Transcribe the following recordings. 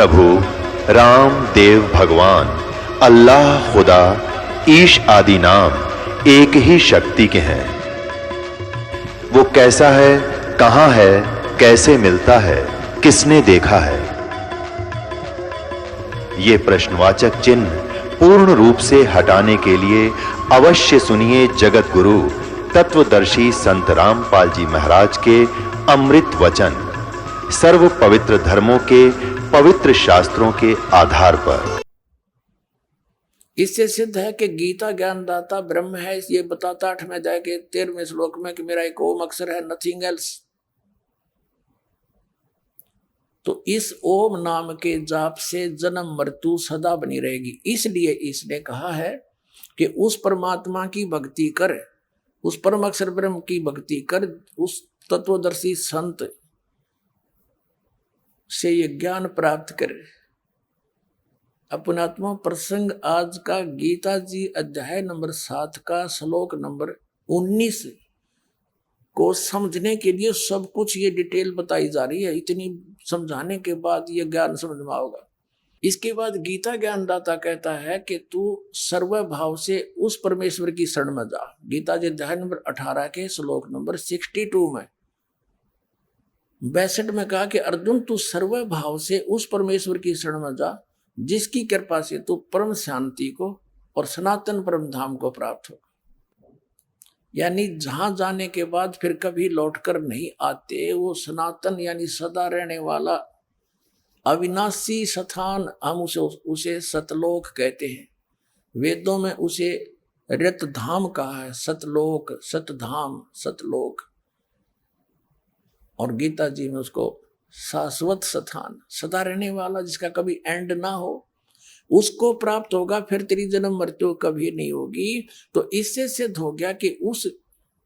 प्रभु राम देव भगवान अल्लाह खुदा ईश आदि नाम एक ही शक्ति के हैं। वो कैसा है, कहां है, कैसे मिलता है, किसने देखा है? ये प्रश्नवाचक चिन्ह पूर्ण रूप से हटाने के लिए अवश्य सुनिए जगत गुरु तत्वदर्शी संत रामपाल जी महाराज के अमृत वचन, सर्व पवित्र धर्मों के पवित्र शास्त्रों के आधार पर। इससे सिद्ध है कि गीता ज्ञानदाता ब्रह्म है। ये बताता 8वें अध्याय के 13वें श्लोक में कि मेरा एक ओम अक्षर है, नथिंग एल्स। तो इस ओम नाम के जाप से जन्म मृत्यु सदा बनी रहेगी। इसलिए इसने कहा है कि उस परमात्मा की भक्ति कर, उस परम अक्षर ब्रह्म की भक्ति कर, उस तत्वदर्शी संत से ये ज्ञान प्राप्त कर। अपनात्मा प्रसंग आज का गीता जी अध्याय नंबर 7 का श्लोक नंबर 19 को समझने के लिए सब कुछ ये डिटेल बताई जा रही है। इतनी समझाने के बाद ये ज्ञान समझ में आओगा। इसके बाद गीता ज्ञानदाता कहता है कि तू सर्वभाव से उस परमेश्वर की शरण में जा। गीता जी अध्याय नंबर 18 के श्लोक नंबर 62 में 62 में कहा कि अर्जुन तू सर्वभाव से उस परमेश्वर की शरण में जा जिसकी कृपा से तू परम शांति को और सनातन परम धाम को प्राप्त होगा। यानी जहां जाने के बाद फिर कभी लौटकर नहीं आते, वो सनातन यानी सदा रहने वाला अविनाशी स्थान, हम उसे सतलोक कहते हैं। वेदों में उसे रत धाम कहा है, सतलोक, सतधाम, सतलोक। और गीता जी में उसको शाश्वत स्थान, सदा रहने वाला, जिसका कभी एंड ना हो, उसको प्राप्त होगा। फिर तेरी जन्म मृत्यु कभी नहीं होगी। तो इससे सिद्ध हो गया कि उस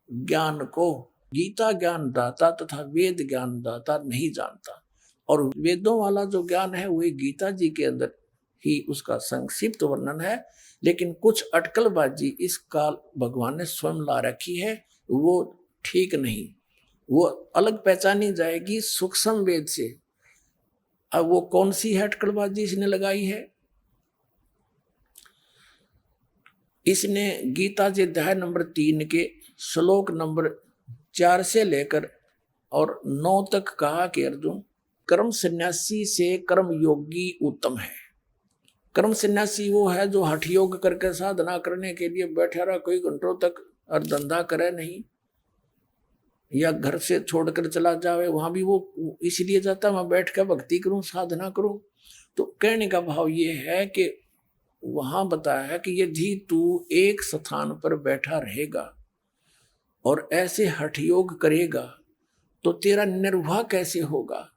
ज्ञान को गीता ज्ञान दाता तथा वेद ज्ञान दाता नहीं जानता। और वेदों वाला जो ज्ञान है वही गीता जी के अंदर ही उसका संक्षिप्त वर्णन है। लेकिन कुछ अटकलबाजी इस काल भगवान ने स्वयं ला रखी है, वो ठीक नहीं। वो अलग पहचानी जाएगी सूक्ष्म वेद से। अब वो कौन सी है अटकलबाजी इसने लगाई है? इसने गीता जी अध्याय नंबर 3 के श्लोक नंबर 4 से लेकर और 9 तक कहा कि अर्जुन, कर्म सन्यासी से कर्म योगी उत्तम है। कर्म सन्यासी वो है जो हठ योग करके साधना करने के लिए बैठा रहा कई घंटों तक और धंधा करे नहीं, या घर से छोड़कर चला जावे, वहां भी वो इसलिए जाता मैं बैठ कर भक्ति करूं, साधना करूं। तो कहने का भाव ये है कि वहां बताया है कि यदि तू एक स्थान पर बैठा रहेगा और ऐसे हठ योग करेगा तो तेरा निर्वाह कैसे होगा,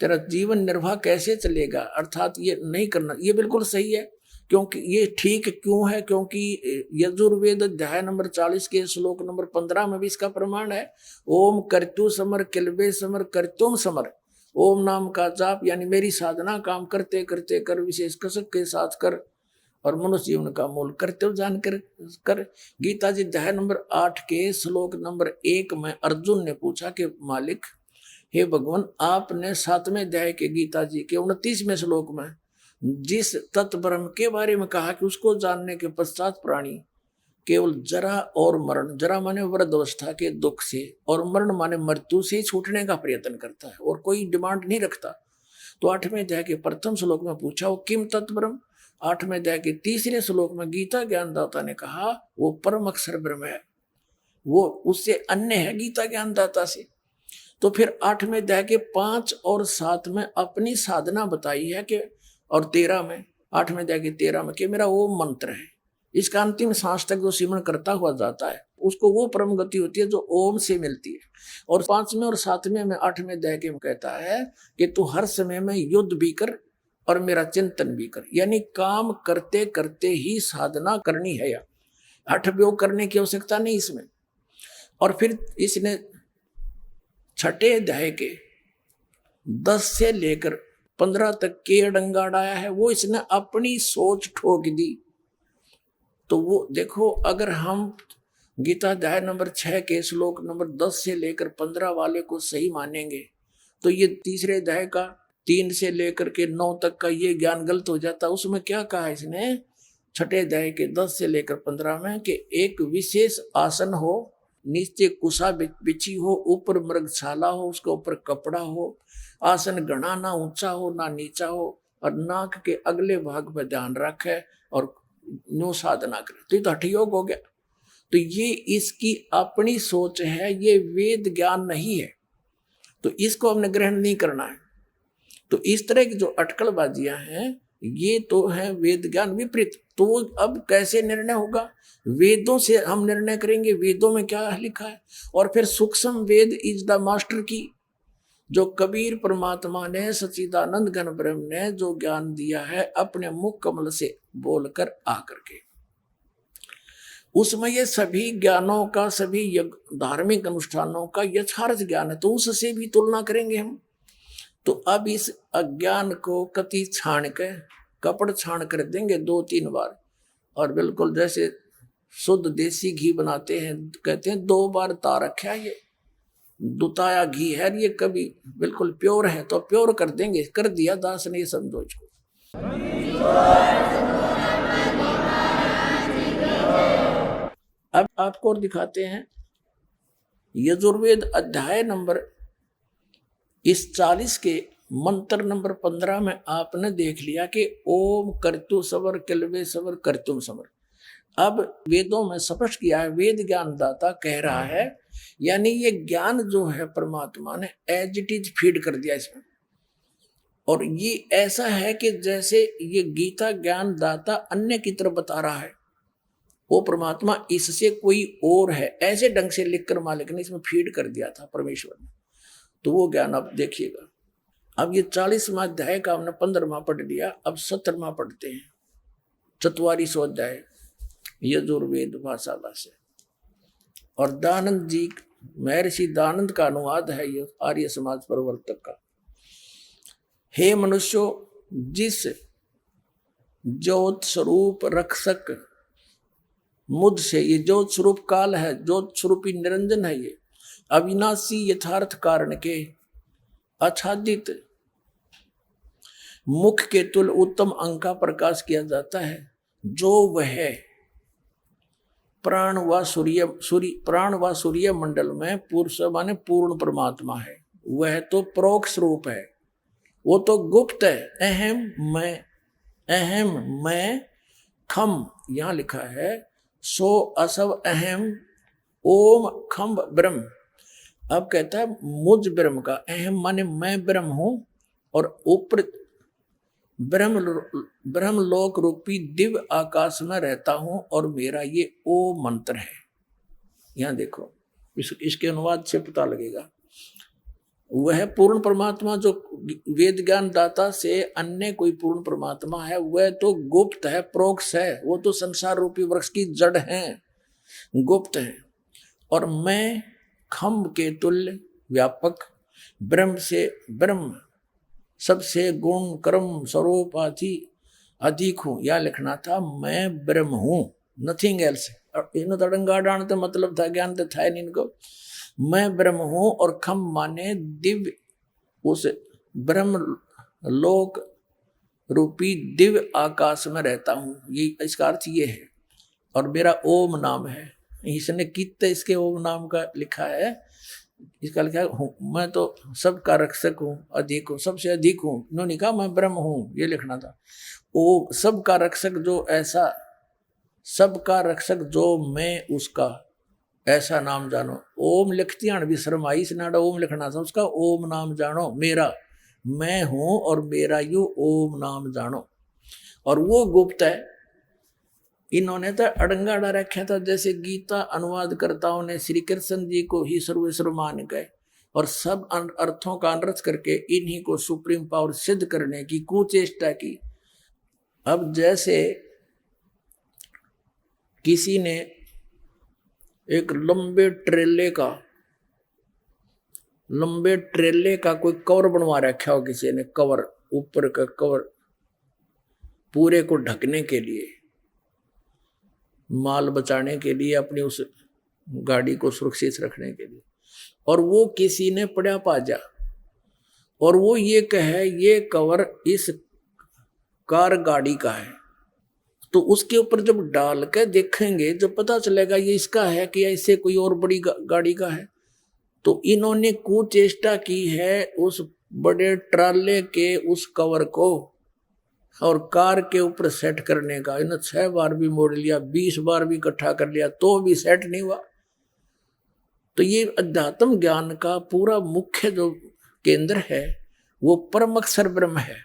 तेरा जीवन निर्वाह कैसे चलेगा। अर्थात ये नहीं करना, ये बिल्कुल सही है। क्योंकि ये ठीक क्यों है? क्योंकि यजुर्वेद अध्याय नंबर 40 के श्लोक नंबर 15 में भी इसका प्रमाण है। ओम कर्तु समर किलबे समर कर्तुम समर। ओम नाम का जाप यानी मेरी साधना काम करते करते कर, विशेष कसक के साथ कर, और मनुष्य जीवन का मूल कर्तव्य जान कर। गीता जी अध्याय नंबर 8 के श्लोक नंबर 1 में अर्जुन ने पूछा कि मालिक, हे भगवान, आपने 7वें अध्याय के गीता जी के 29वें श्लोक में जिस तत्व ब्रह्म के बारे में कहा कि उसको जानने के पश्चात प्राणी केवल जरा और मरण, जरा माने वृद्धावस्था के दुख से और मरण माने मृत्यु से छूटने का प्रयत्न करता है और कोई डिमांड नहीं रखता। तो 8वें अध्याय के प्रथम श्लोक में पूछा वो किम तत्व ब्रह्म। 8वें अध्याय के 3रे श्लोक में गीता ज्ञानदाता ने कहा वो परम अक्षर ब्रह्म है, वो उससे अन्य है गीता ज्ञानदाता से। तो फिर 8वें अध्याय के 5 और 7 में अपनी साधना बताई है कि, और 13 में, 8वें अध्याय के 13 में कि मेरा वो मंत्र है, इसका अंतिम सांस तक जो सिमरण करता हुआ जाता है उसको वो परम गति होती है जो ओम से मिलती है। और 5वें और 7वें में 8वें अध्याय के कहता है कि तू हर समय में युद्ध भी कर और मेरा चिंतन भी कर। यानी काम करते करते ही साधना करनी है, या हठ योग करने की आवश्यकता नहीं इसमें। और फिर इसने 6ठे अध्याय के 10 से लेकर 15 तक के अड़ंगा अड़ाया है, वो इसने अपनी सोच ठोक दी। तो वो देखो, अगर हम गीता अध्याय नंबर 6 के श्लोक नंबर 10 से लेकर 15 वाले को सही मानेंगे तो ये 3रे अध्याय का 3 से लेकर के 9 तक का ये ज्ञान गलत हो जाता। उसमें क्या कहा इसने छठे अध्याय के 10 से लेकर 15 में कि एक विशेष आसन हो, नीचे कुशा बिछी हो, ऊपर मृगशाला हो, उसके ऊपर कपड़ा हो, आसन घना ना ऊंचा हो ना नीचा हो, और नाक के अगले भाग पर ध्यान रखे और नो साधना करे। तो ये तो हठ योग हो गया। तो ये इसकी अपनी सोच है, ये वेद ज्ञान नहीं है, तो इसको हमने ग्रहण नहीं करना है। तो इस तरह की जो अटकलबाजियां हैं ये तो है वेद ज्ञान विपरीत। तो अब कैसे निर्णय होगा? वेदों से हम निर्णय करेंगे, वेदों में क्या लिखा है। और फिर सूक्ष्म वेद इज द मास्टर की, जो कबीर परमात्मा ने सच्चिदानंद घन ब्रह्म ने जो ज्ञान दिया है अपने मुख कमल से बोलकर आकर के, उसमें ये सभी ज्ञानों का, सभी धार्मिक अनुष्ठानों का यथार्थ ज्ञान है। तो उससे भी तुलना करेंगे हम। तो अब इस अज्ञान को कति छाण के, कपड़ छाण कर देंगे 2-3 बार, और बिल्कुल जैसे शुद्ध देसी घी बनाते हैं, कहते हैं 2 बार ता रखा है, ये दुताया घी है, ये कभी बिल्कुल प्योर है तो प्योर कर देंगे। कर दिया दास ने ये समझो इसको। अब आपको और दिखाते हैं यजुर्वेद अध्याय नंबर इस 40 के मंत्र नंबर 15 में आपने देख लिया कि ओम कर्तु सवर किलवे सवर कर्तुम समर। अब वेदों में स्पष्ट किया है, वेद ज्ञान दाता कह रहा है, यानी ये ज्ञान जो है परमात्मा ने एज इट इज फीड कर दिया इसमें। और ये ऐसा है कि जैसे ये गीता ज्ञान दाता अन्य की तरफ बता रहा है, वो परमात्मा इससे कोई और है, ऐसे ढंग से लिखकर मालिक ने इसमें फीड कर दिया था परमेश्वर ने। तो वो ज्ञान आप देखिएगा। अब ये 40वां अध्याय का हमने 15वां पढ़ लिया, अब 17वां पढ़ते हैं। 44वां अध्याय यजुर्वेद भाषा से, और दानंद जी, महर्षि दानंद का अनुवाद है ये आर्य समाज प्रवर्तक का। हे मनुष्यों, जिस ज्योत स्वरूप रक्षक मुझ से, ये ज्योत स्वरूप काल है, ज्योत स्वरूपी निरंजन है, ये अविनाशी यथार्थ कारण के आच्छादित मुख के तुल उत्तम अंग का प्रकाश किया जाता है, जो वह प्राण व सूर्य मंडल में पुरुष माने पूर्ण परमात्मा है। वह तो प्रोक्ष रूप है, वो तो गुप्त है। अहम मैं खम, यहां लिखा है सो असव अहम ओम खम ब्रह्म। अब कहता है मुझ ब्रह्म का, अहम माने मैं ब्रह्म हूं, और ऊपर ब्रह्म लोक रूपी दिव्य आकाश में रहता हूं, और मेरा ये ओ मंत्र है। यहां देखो, इसके अनुवाद से पता लगेगा। वह पूर्ण परमात्मा जो वेद ज्ञान दाता से अन्य कोई पूर्ण परमात्मा है, वह तो गुप्त है, प्रोक्ष है, वो तो संसार रूपी वृक्ष की जड़ है, गुप्त है। और मैं खम्भ के तुल्य व्यापक ब्रह्म से, ब्रह्म सबसे गुण कर्म स्वरूप आदि अधिक हूं। या लिखना था मैं ब्रह्म हूं, नथिंग एल्स। इन्होंने तड़ंगा डाण तो मतलब था, ज्ञान तो था नहीं इनको। मैं ब्रह्म हूं, और खम माने दिव्य, उस ब्रह्म लोक रूपी दिव्य आकाश में रहता हूं, ये इसका अर्थ ये है। और मेरा ओम नाम है, इसने कितने इसके ओम नाम का लिखा है, इसका लिखा है मैं तो सबका रक्षक हूँ, अधिक हूँ, सबसे अधिक हूँ। इन्होंने कहा मैं ब्रह्म हूँ, ये लिखना था। ओ सबका रक्षक जो ऐसा, सबका रक्षक जो मैं उसका ऐसा नाम जानो। ओम लिखती हण भी शर्म आई, इसने ओम लिखना था, उसका ओम नाम जानो मेरा, मैं हूं और मेरा यू ओम नाम जानो। और वो गुप्त है। इन्होंने तो अड़ंगा अड़ा रखा था, जैसे गीता अनुवादकर्ताओं ने श्री कृष्ण जी को ही सर्वेश्वर मान गए, और सब अर्थों का अनर्थ करके इन्हीं को सुप्रीम पावर सिद्ध करने की कुचेष्टा की। अब जैसे किसी ने एक लंबे ट्रेले का कोई कवर बनवा रखा हो, किसी ने कवर, ऊपर का कवर पूरे को ढकने के लिए, माल बचाने के लिए, अपनी उस गाड़ी को सुरक्षित रखने के लिए, और वो किसी ने पड़ा पाजा, और वो ये कहे ये कवर इस कार गाड़ी का है, तो उसके ऊपर जब डाल के देखेंगे जब पता चलेगा ये इसका है कि ऐसे कोई और बड़ी गाड़ी का है। तो इन्होंने कुचेष्टा की है उस बड़े ट्राले के उस कवर को और कार के ऊपर सेट करने का। इन्होंने 6 बार भी मोड़ लिया, 20 बार भी इकट्ठा कर लिया, तो भी सेट नहीं हुआ। तो ये अध्यात्म ज्ञान का पूरा मुख्य जो केंद्र है वो परम अक्षर ब्रह्म है।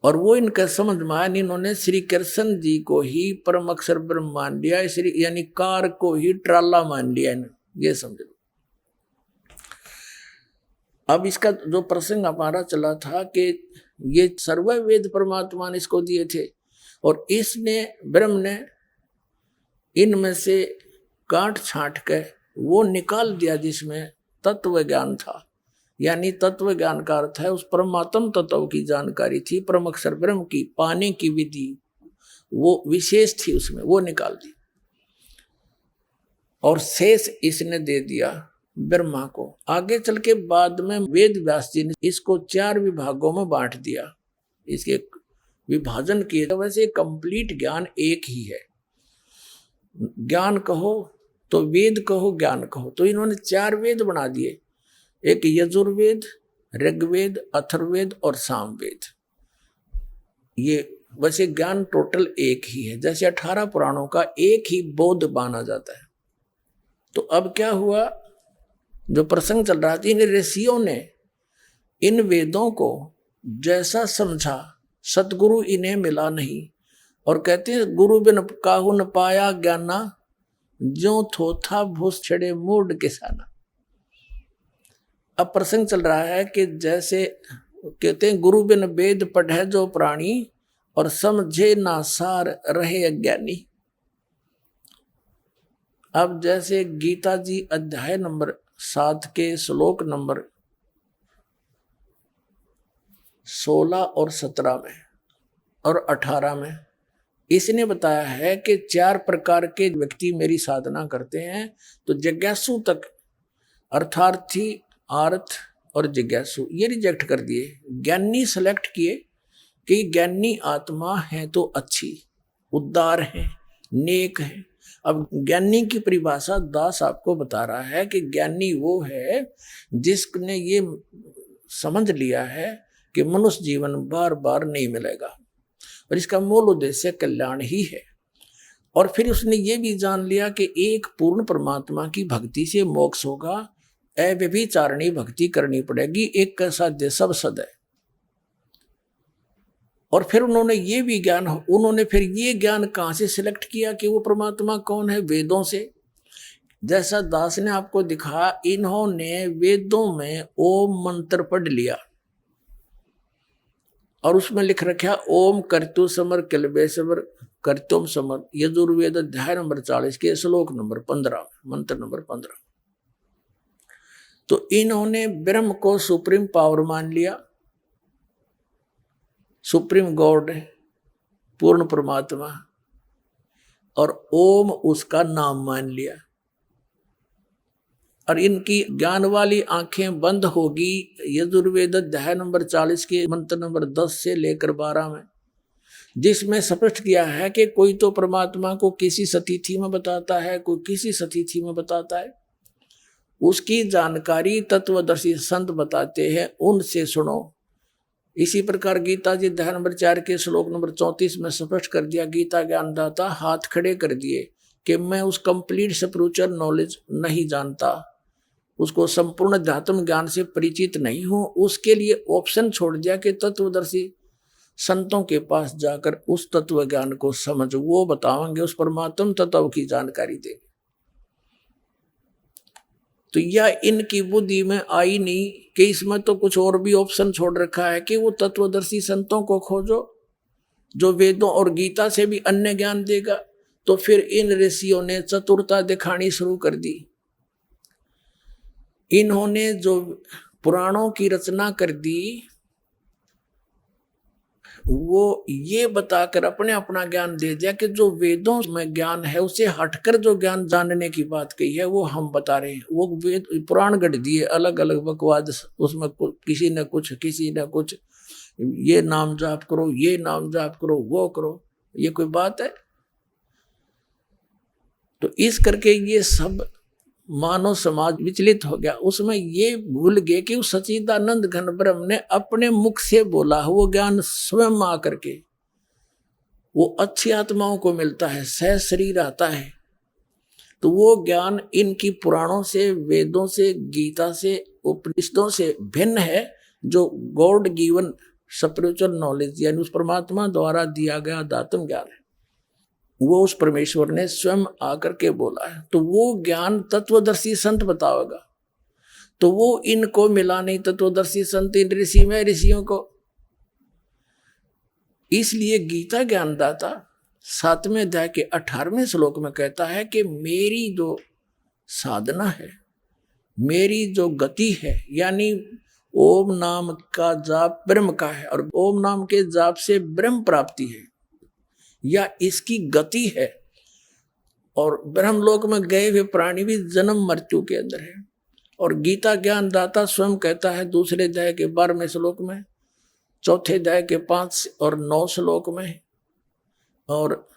और वो इनका समझ में आया, इन्होंने श्री कृष्ण जी को ही परम अक्षर ब्रह्म मान लिया, यानी कार को ही ट्राला मान लिया। ये समझ लो। अब इसका जो प्रसंग हमारा चला था कि ये सर्ववेद परमात्मा ने इसको दिए थे और इसने ब्रह्म ने इनमें से काट छांट के वो निकाल दिया जिसमें तत्व ज्ञान था। यानी तत्व ज्ञान का अर्थ है उस परमात्म तत्व की जानकारी थी, परम अक्षर ब्रह्म की पाने की विधि वो विशेष थी, उसमें वो निकाल दी और शेष इसने दे दिया ब्रह्मा को। आगे चल के बाद में वेद व्यास जी ने इसको 4 विभागों में बांट दिया, इसके विभाजन किए। वैसे कंप्लीट ज्ञान एक ही है, ज्ञान कहो तो वेद कहो, ज्ञान कहो, तो इन्होंने 4 वेद बना दिए, एक यजुर्वेद, ऋग्वेद, अथर्ववेद और सामवेद। ये वैसे ज्ञान टोटल एक ही है, जैसे 18 पुराणों का एक ही बोध माना जाता है। तो अब क्या हुआ, जो प्रसंग चल रहा था, इन ऋषियों ने इन वेदों को जैसा समझा, सतगुरु इन्हें मिला नहीं। और कहते हैं गुरु बिन काहू न पाया ज्ञाना, ज्यों थोथा भूस छड़े मूड किसाना। अब प्रसंग चल रहा है कि जैसे कहते हैं गुरु बिन वेद पढ़े जो प्राणी, और समझे ना सार रहे अज्ञानी। अब जैसे गीता जी अध्याय नंबर 7 के श्लोक नंबर 16 और 17 में और 18 में इसने बताया है कि 4 प्रकार के व्यक्ति मेरी साधना करते हैं। तो जिज्ञासु तक, अर्थार्थी, आर्थ और जिज्ञासु ये रिजेक्ट कर दिए। ज्ञानी सेलेक्ट किए कि ज्ञानी आत्मा है तो अच्छी, उदार है, नेक है। अब ज्ञानी की परिभाषा दास आपको बता रहा है कि ज्ञानी वो है जिसने ये समझ लिया है कि मनुष्य जीवन बार बार नहीं मिलेगा और इसका मूल उद्देश्य कल्याण ही है। और फिर उसने ये भी जान लिया कि एक पूर्ण परमात्मा की भक्ति से मोक्ष होगा, अव्यभिचारिणी भक्ति करनी पड़ेगी, एक का साध्य सब सद है। और फिर उन्होंने फिर ये ज्ञान कहाँ से सिलेक्ट किया कि वो परमात्मा कौन है? वेदों से। जैसा दास ने आपको दिखा, इन्होंने वेदों में ओम मंत्र पढ़ लिया और उसमें लिख रखा ओम कर्तु समर किलबेश्वर कर्तुम समर, यजुर्वेद अध्याय नंबर 40 के श्लोक नंबर 15, मंत्र नंबर 15। तो इन्होंने ब्रह्म को सुप्रीम पावर मान लिया, सुप्रीम गॉड, पूर्ण परमात्मा, और ओम उसका नाम मान लिया। और इनकी ज्ञान वाली आंखें बंद होगी यजुर्वेद अध्याय नंबर 40 के मंत्र नंबर 10 से लेकर 12 में, जिसमें स्पष्ट किया है कि कोई तो परमात्मा को किसी सतिथि में बताता है, कोई किसी सतिथि में बताता है। उसकी जानकारी तत्वदर्शी संत बताते हैं, उनसे सुनो। इसी प्रकार गीता जी अध्याय नंबर 4 के श्लोक नंबर 34 में स्पष्ट कर दिया, गीता ज्ञानदाता हाथ खड़े कर दिए कि मैं उस कंप्लीट स्पिरिचुअल नॉलेज नहीं जानता, उसको संपूर्ण अध्यात्म ज्ञान से परिचित नहीं हूं। उसके लिए ऑप्शन छोड़ दिया कि तत्वदर्शी संतों के पास जाकर उस तत्व ज्ञान को समझ, वो बताएंगे, उस परमात्म तत्व की जानकारी देंगे। तो यह इनकी बुद्धि में आई नहीं कि इसमें तो कुछ और भी ऑप्शन छोड़ रखा है कि वो तत्वदर्शी संतों को खोजो जो वेदों और गीता से भी अन्य ज्ञान देगा। तो फिर इन ऋषियों ने चतुरता दिखानी शुरू कर दी। इन्होंने जो पुराणों की रचना कर दी, वो ये बताकर अपने अपना ज्ञान दे दिया कि जो वेदों में ज्ञान है उसे हटकर जो ज्ञान जानने की बात कही है वो हम बता रहे हैं। वो वेद पुराण गढ़ दिए अलग अलग बकवाद, उसमें किसी ने कुछ, ये नाम जाप करो, ये नाम जाप करो, वो करो, ये कोई बात है? तो इस करके ये सब मानव समाज विचलित हो गया। उसमें ये भूल गए कि उस सच्चिदानंद घन ब्रह्म ने अपने मुख से बोला, वो ज्ञान स्वयं आकर के वो अच्छी आत्माओं को मिलता है, सह शरीर आता है। तो वो ज्ञान इनकी पुराणों से, वेदों से, गीता से, उपनिषदों से भिन्न है, जो गॉड गिवन स्पिरिचुअल नॉलेज यानी उस परमात्मा द्वारा दिया गया दातम ज्ञान है। वो उस परमेश्वर ने स्वयं आकर के बोला है। तो वो ज्ञान तत्वदर्शी संत बताओगा, तो वो इनको मिला नहीं, तत्वदर्शी संत इन ऋषि में, ऋषियों को। इसलिए गीता ज्ञानदाता 7वें अध्याय के 18वें श्लोक में कहता है कि मेरी जो साधना है, मेरी जो गति है, यानी ओम नाम का जाप ब्रह्म का है, और ओम नाम के जाप से ब्रह्म प्राप्ति है, या इसकी गति है। और ब्रह्मलोक में गए हुए प्राणी भी जन्म मृत्यु के अंदर है। और गीता ज्ञानदाता स्वयं कहता है दूसरे अध्याय के 12वें श्लोक में, चौथे अध्याय के 5 और 9 श्लोक में, और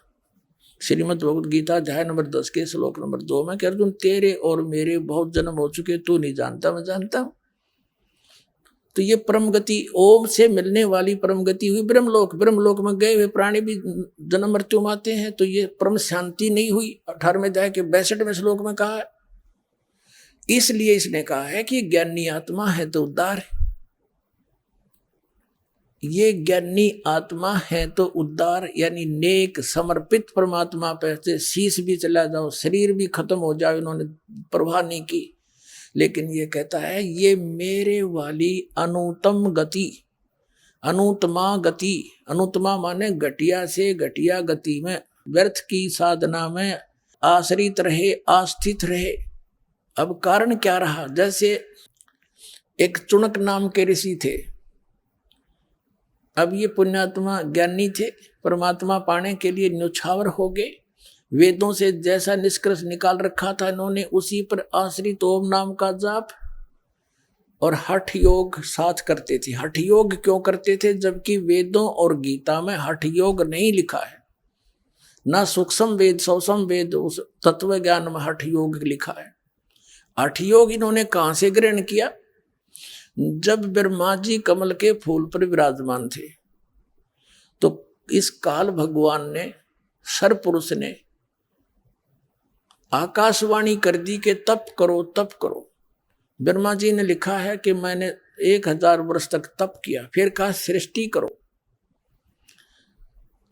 श्रीमद् भगवद गीता अध्याय नंबर 10 के श्लोक नंबर 2 में कि अर्जुन तेरे और मेरे बहुत जन्म हो चुके, तू नहीं जानता, मैं जानता हूं। तो ये परम गति, ओम से मिलने वाली परम गति हुई ब्रह्मलोक। ब्रह्मलोक में गए हुए प्राणी भी जन्म मृत्यु में आते हैं, तो ये परम शांति नहीं हुई। 18वें अध्याय के 62वें श्लोक में कहा है। इसलिए इसने कहा है कि ज्ञानी आत्मा है तो उद्धार है। ये ज्ञानी आत्मा है तो उद्धार, यानी नेक समर्पित परमात्मा पे से शीश भी चला जाओ, शरीर भी खत्म हो जाए, उन्होंने परवाह नहीं की। लेकिन ये कहता है ये मेरे वाली अनुत्तम गति, अनुत्तमा गति, अनुत्तमा माने घटिया से घटिया गति में, व्यर्थ की साधना में आश्रित रहे, आस्थित रहे। अब कारण क्या रहा? जैसे एक चुनक नाम के ऋषि थे। अब ये पुण्यात्मा ज्ञानी थे, परमात्मा पाने के लिए न्यौछावर हो गए। वेदों से जैसा निष्कर्ष निकाल रखा था इन्होंने, उसी पर आश्रित ओम नाम का जाप और हठ योग साथ करते थे। हठ योग क्यों करते थे? जबकि वेदों और गीता में हठ योग नहीं लिखा है, ना सूक्ष्म वेद, सूक्ष्म वेद उस तत्व ज्ञान में हठ योग लिखा है। हठ योग इन्होंने कहां से ग्रहण किया? जब ब्रह्मा जी कमल के फूल पर विराजमान थे, तो इस काल भगवान ने, सरपुरुष ने आकाशवाणी कर दी कि तप करो, तप करो। ब्रह्मा जी ने लिखा है कि मैंने 1000 वर्ष तक तप किया, फिर कहा सृष्टि करो।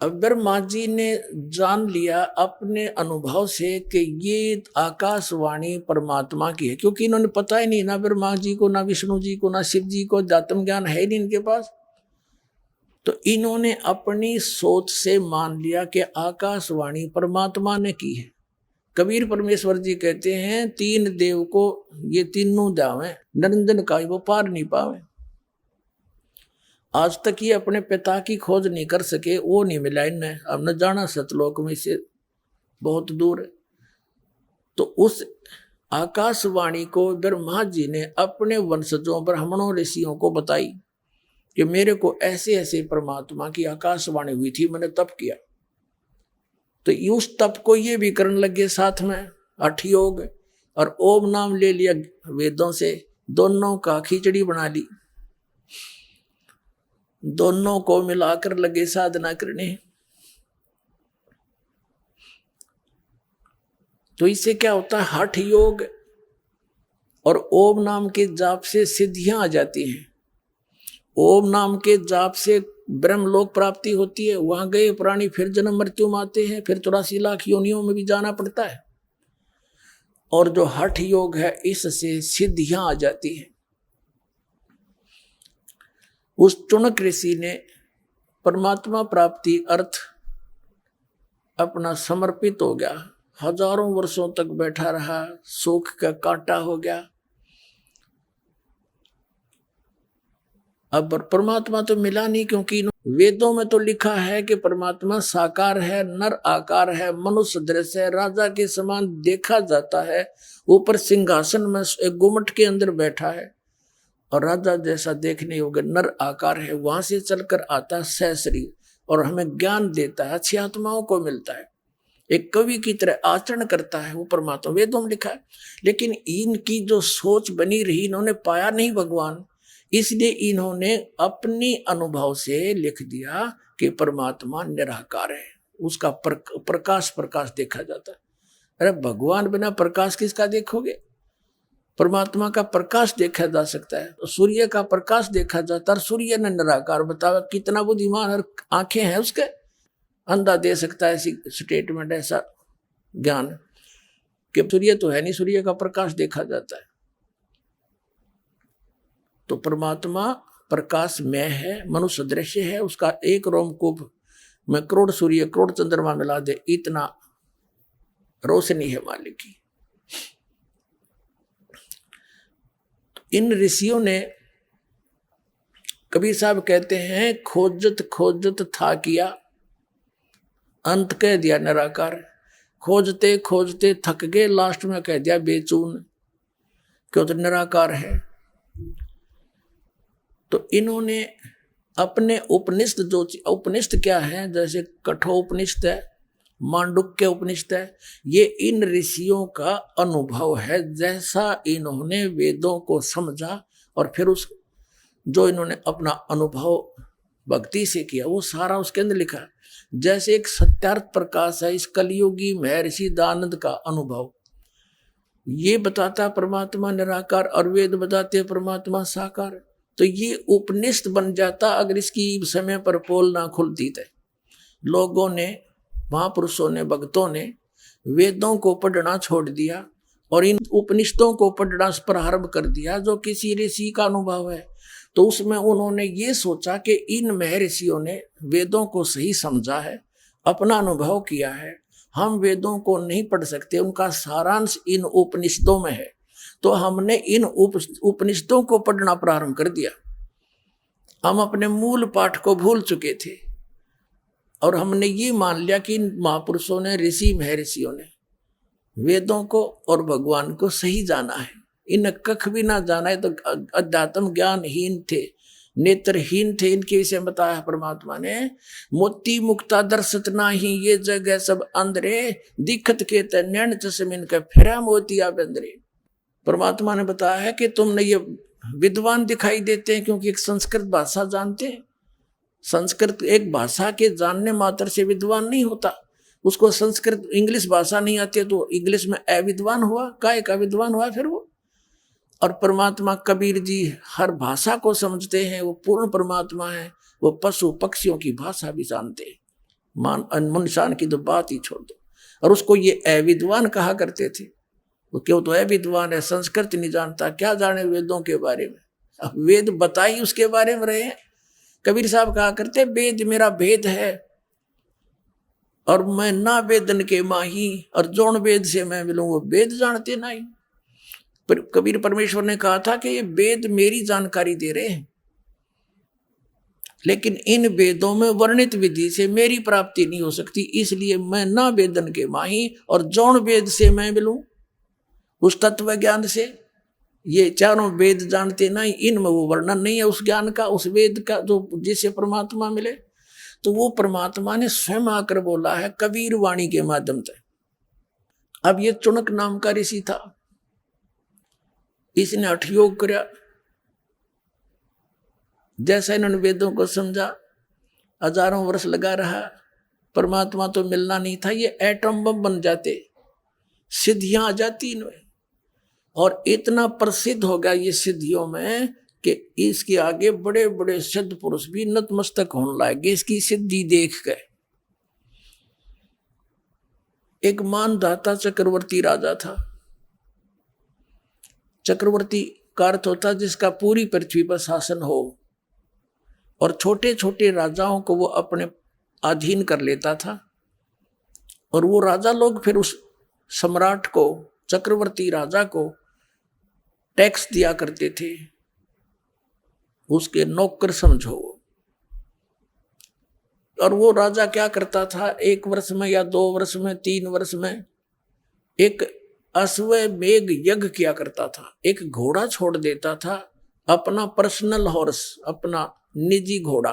अब ब्रह्मा जी ने जान लिया अपने अनुभव से कि ये आकाशवाणी परमात्मा की है, क्योंकि इन्होंने पता ही नहीं, ना ब्रह्मा जी को, ना विष्णु जी को, ना शिव जी को, दातम ज्ञान है ही नहीं इनके पास। तो इन्होंने अपनी सोच से मान लिया कि आकाशवाणी परमात्मा ने की है। कबीर परमेश्वर जी कहते हैं 3 देव को ये तीनों जावे, निरंजन का वो पार नहीं पावे। आज तक ये अपने पिता की खोज नहीं कर सके, वो नहीं मिला इन्हें। अब न जाना सतलोक में से बहुत दूर है। तो उस आकाशवाणी को ब्रह्मा जी ने अपने वंशजों, ब्राह्मणों, ऋषियों को बताई कि मेरे को ऐसे ऐसे परमात्मा की आकाशवाणी हुई थी, मैंने तप किया। तो उस तप को ये भी करने लगे साथ में, हठ योग और ओम नाम ले लिया वेदों से, दोनों का खिचड़ी बना ली, दोनों को मिलाकर लगे साधना करने। तो इससे क्या होता है? हठ योग और ओम नाम के जाप से सिद्धियां आ जाती हैं। ओम नाम के जाप से ब्रह्मलोक प्राप्ति होती है। वहां गए प्राणी फिर जन्म मृत्यु में आते हैं, फिर 84 लाख योनियों में भी जाना पड़ता है। और जो हठ योग है, इससे सिद्धियां आ जाती हैं। उस चुनक ऋषि ने परमात्मा प्राप्ति अर्थ अपना समर्पित हो गया, हजारों वर्षों तक बैठा रहा, सुख का कांटा हो गया। अब परमात्मा तो मिला नहीं, क्योंकि वेदों में तो लिखा है कि परमात्मा साकार है, नर आकार है, मनुष्य दृश्य है, राजा के समान देखा जाता है, ऊपर सिंहासन में एक गुम्मट के अंदर बैठा है और राजा जैसा देखने योग्य नर आकार है, वहां से चलकर आता सहशरीर और हमें ज्ञान देता है, अच्छी आत्माओं को मिलता है, एक कवि की तरह आचरण करता है, वो परमात्मा वेदों में लिखा है। लेकिन इनकी जो सोच बनी रही, इन्होंने पाया नहीं भगवान, इसलिए इन्होंने अपनी अनुभव से लिख दिया कि परमात्मा निराकार है, उसका प्रकाश प्रकाश देखा जाता है। अरे भगवान बिना प्रकाश किसका देखोगे? परमात्मा का प्रकाश देखा जा सकता है, तो सूर्य का प्रकाश देखा जाता है, सूर्य ने निराकार, बताओ कितना बुद्धिमान और आंखें हैं उसके, अंधा दे सकता है ऐसी स्टेटमेंट, ऐसा ज्ञान कि सूर्य तो है नहीं, सूर्य का प्रकाश देखा जाता है। तो परमात्मा प्रकाश में है, मनुष्य दृश्य है, उसका एक रोमकूप में करोड़ सूर्य करोड़ चंद्रमा मिला दे, इतना रोशनी है मालिक की। इन ऋषियों ने, कबीर साहब कहते हैं, खोजत खोजत था किया, अंत कह दिया निराकार। खोजते खोजते थक गए, लास्ट में कह दिया बेचून, क्यों? तो निराकार है। तो इन्होंने अपने उपनिषद, जो उपनिषद क्या है, जैसे कठोपनिषद है, मांडुक्य उपनिषद है, ये इन ऋषियों का अनुभव है, जैसा इन्होंने वेदों को समझा और फिर उस जो इन्होंने अपना अनुभव भक्ति से किया वो सारा उसके अंदर लिखा है। जैसे एक सत्यार्थ प्रकाश है इस कलियुगी महर्षि दानंद का अनुभव, ये बताता परमात्मा निराकार और वेद बताते परमात्मा साकार। तो ये उपनिषद बन जाता अगर इसकी समय पर पोल ना खुलती थे। लोगों ने, महापुरुषों ने, भक्तों ने वेदों को पढ़ना छोड़ दिया और इन उपनिषदों को पढ़ना प्रारंभ कर दिया जो किसी ऋषि का अनुभव है। तो उसमें उन्होंने ये सोचा कि इन महर्षियों ने वेदों को सही समझा है, अपना अनुभव किया है, हम वेदों को नहीं पढ़ सकते, उनका सारांश इन उपनिषदों में है, तो हमने इन उपनिषदों को पढ़ना प्रारंभ कर दिया। हम अपने मूल पाठ को भूल चुके थे और हमने ये मान लिया कि इन महापुरुषों ने, ऋषि महर्षियों ने वेदों को और भगवान को सही जाना है, इन कख भी ना जाना है। तो अध्यात्म ज्ञानहीन थे, नेत्रहीन थे, इनके विषय में बताया परमात्मा ने, मोती मुक्ता दर्शत नाही, ये जगह सब अंधरे, दिखत के नैन चश्मिन के फिरा मोतिया बंदरे। परमात्मा ने बताया है कि तुमने ये विद्वान दिखाई देते हैं क्योंकि एक संस्कृत भाषा जानते हैं। संस्कृत एक भाषा के जानने मात्र से विद्वान नहीं होता, उसको संस्कृत इंग्लिश भाषा नहीं आती तो इंग्लिश में अविद्वान हुआ, काय का विद्वान हुआ फिर वो। और परमात्मा कबीर जी हर भाषा को समझते हैं, वो पूर्ण परमात्मा है, वो पशु पक्षियों की भाषा भी जानते हैं, मनुष्य की तो बात ही छोड़ दो। और उसको ये अविद्वान कहा करते थे, वो क्यों? तो अविद्वान है, संस्कृत नहीं जानता, क्या जाने वेदों के बारे में। अब वेद बताई उसके बारे में रहे हैं। कबीर साहब कहा करते, वेद मेरा भेद है और मैं ना वेदन के माही, और जोन वेद से मैं मिलूं वो वेद जानते नहीं। पर कबीर परमेश्वर ने कहा था कि ये वेद मेरी जानकारी दे रहे हैं, लेकिन इन वेदों में वर्णित विधि से मेरी प्राप्ति नहीं हो सकती, इसलिए मैं ना वेदन के माही और जौन वेद से मैं मिलूं उस तत्व ज्ञान से। ये चारों वेद जानते नहीं, इनमें वो वर्णन नहीं है उस ज्ञान का, उस वेद का जो जिससे परमात्मा मिले। तो वो परमात्मा ने स्वयं आकर बोला है कबीर वाणी के माध्यम से। अब ये चुनक नाम का ऋषि था, इसने हठ योग किया, जैसा इन्होंने वेदों को समझा, हजारों वर्ष लगा रहा, परमात्मा तो मिलना नहीं था, ये एटम बम बन जाते, सिद्धियां आ जाती इनमें। और इतना प्रसिद्ध हो गया ये सिद्धियों में कि इसके आगे बड़े बड़े सिद्ध पुरुष भी नतमस्तक होने लगे इसकी सिद्धि देख गए। एक मानधाता चक्रवर्ती राजा था। चक्रवर्ती का अर्थ होता जिसका पूरी पृथ्वी पर शासन हो, और छोटे छोटे राजाओं को वो अपने अधीन कर लेता था। और वो राजा लोग फिर उस सम्राट को, चक्रवर्ती राजा को टैक्स दिया करते थे, उसके नौकर समझो। और वो राजा क्या करता था, 1 वर्ष में या 2 वर्ष में 3 वर्ष में एक अश्वमेध यज्ञ किया करता था। एक घोड़ा छोड़ देता था, अपना पर्सनल हॉर्स, अपना निजी घोड़ा,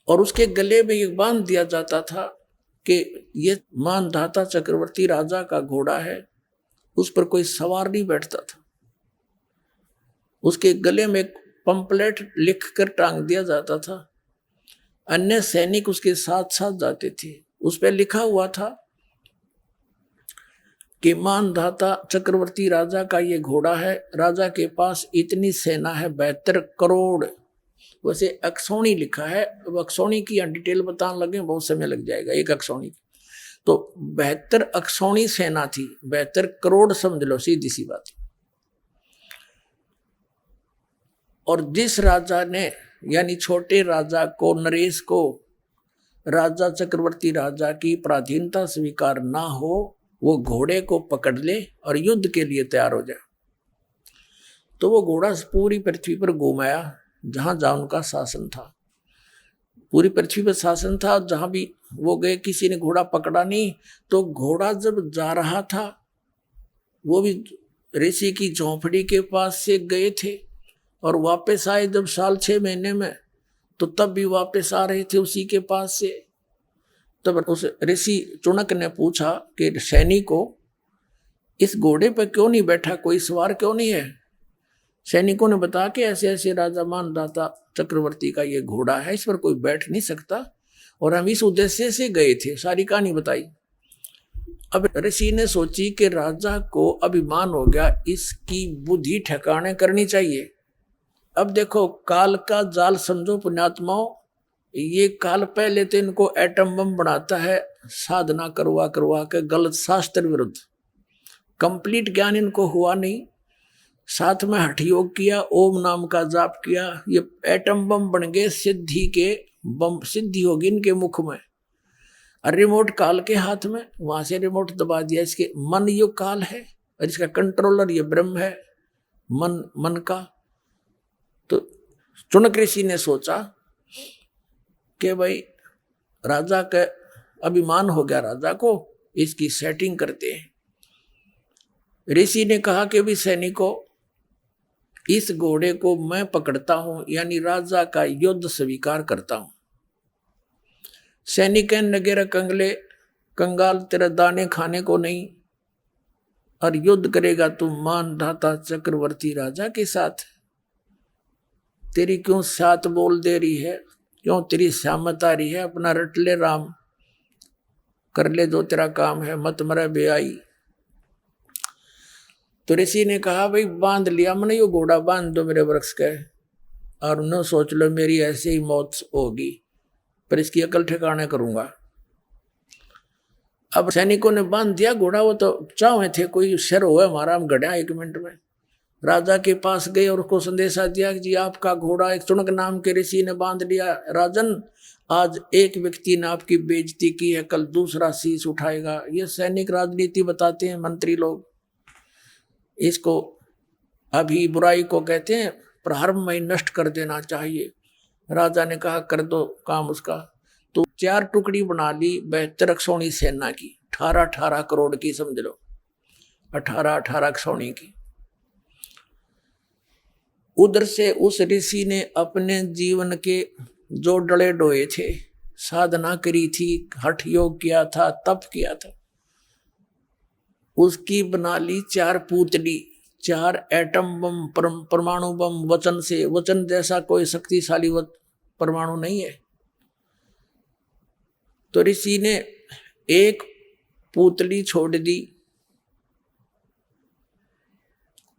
और उसके गले में ये बांध दिया जाता था कि ये मानधाता चक्रवर्ती राजा का घोड़ा है, उस पर कोई सवार नहीं बैठता था। उसके गले में एक पंपलेट लिख कर टांग दिया जाता था। अन्य सैनिक उसके साथ साथ जाते थे। उस पर लिखा हुआ था कि मानधाता चक्रवर्ती राजा का ये घोड़ा है, राजा के पास इतनी सेना है 72 करोड़। वैसे अक्षौणी लिखा है, अब अक्षौणी की डिटेल बताने लगे बहुत समय लग जाएगा। एक अक्षौणी तो 72 अक्षौणी सेना थी, 72 करोड़ समझ लो, सीधी सी बात। और जिस राजा ने, यानी छोटे राजा को, नरेश को, राजा चक्रवर्ती राजा की पराधीनता स्वीकार ना हो, वो घोड़े को पकड़ ले और युद्ध के लिए तैयार हो जाए। तो वो घोड़ा पूरी पृथ्वी पर घुमाया जहां जहां उनका शासन था। पूरी पृथ्वी पर शासन था, जहां भी वो गए किसी ने घोड़ा पकड़ा नहीं। तो घोड़ा जब जा रहा था, वो भी ऋषि की झोंपड़ी के पास से गए थे और वापस आए जब 6 महीने में, तो तब भी वापस आ रहे थे उसी के पास से। तब उस ऋषि चुनक ने पूछा कि सैनिकों, इस घोड़े पर क्यों नहीं बैठा, कोई सवार क्यों नहीं है? सैनिकों ने बताया कि ऐसे ऐसे राजा मानधाता चक्रवर्ती का ये घोड़ा है, इस पर कोई बैठ नहीं सकता और हम इस उद्देश्य से गए थे। सारी कहानी बताई। अब ऋषि ने सोची कि राजा को अभिमान हो गया, इसकी बुद्धि ठिकाने करनी चाहिए। अब देखो, काल का जाल समझो पुण्यात्माओं। ये काल पहले तो इनको एटम बम बनाता है, साधना करवा करवा के, गलत शास्त्र विरुद्ध। कंप्लीट ज्ञान इनको हुआ नहीं, साथ में हठ योग किया, ओम नाम का जाप किया, ये एटम बम बन गए, सिद्धि के बम, सिद्धि होगी इनके मुख में। और रिमोट काल के हाथ में, वहां से रिमोट दबा दिया। इसके मन यो काल है और इसका कंट्रोलर ये ब्रह्म है, मन का। तो चुनक ऋषि ने सोचा कि भाई राजा का अभिमान हो गया, राजा को इसकी सेटिंग करते हैं। ऋषि ने कहा कि भी सैनिकों, इस घोड़े को मैं पकड़ता हूं, यानी राजा का युद्ध स्वीकार करता हूं। सैनिक नगेरा कंगले, कंगाल तेरा दाने खाने को नहीं, और युद्ध करेगा तू मानधाता चक्रवर्ती राजा के साथ। तेरी क्यों सात बोल दे रही है, क्यों तेरी सहमत आ रही है? अपना रट ले राम, कर ले जो तेरा काम है, मत मरे बेआई। तो ऋषि ने कहा भाई बांध लिया मैंने, यो घोड़ा बांध दो मेरे वृक्ष के, और उन्हें सोच लो मेरी ऐसे ही मौत होगी, पर इसकी अकल ठिकाने करूंगा। अब सैनिकों ने बांध दिया घोड़ा। वो तो चाहे थे कोई शर हो हमारा, हम गढ़ा 1 मिनट में। राजा के पास गए और उसको संदेशा दिया कि जी आपका घोड़ा एक चुनक नाम के ऋषि ने बांध लिया। राजन, आज एक व्यक्ति ने आपकी बेइज्जती की है, कल दूसरा शीश उठाएगा। ये सैनिक राजनीति बताते हैं मंत्री लोग, इसको अभी बुराई को कहते हैं प्रारंभ में नष्ट कर देना चाहिए। राजा ने कहा कर दो काम उसका। तो 4 टुकड़ी बना ली 72 अक्षौणी सेना की, 18 करोड़ की समझ लो, 18 अक्षौणी की। उधर से उस ऋषि ने अपने जीवन के जो डले डोए थे, साधना करी थी, हठ योग किया था, तप किया था, उसकी बना ली 4 पुतली, 4 एटम बम, परमाणु बम। वचन से, वचन जैसा कोई शक्तिशाली परमाणु नहीं है। तो ऋषि ने एक पुतली छोड़ दी,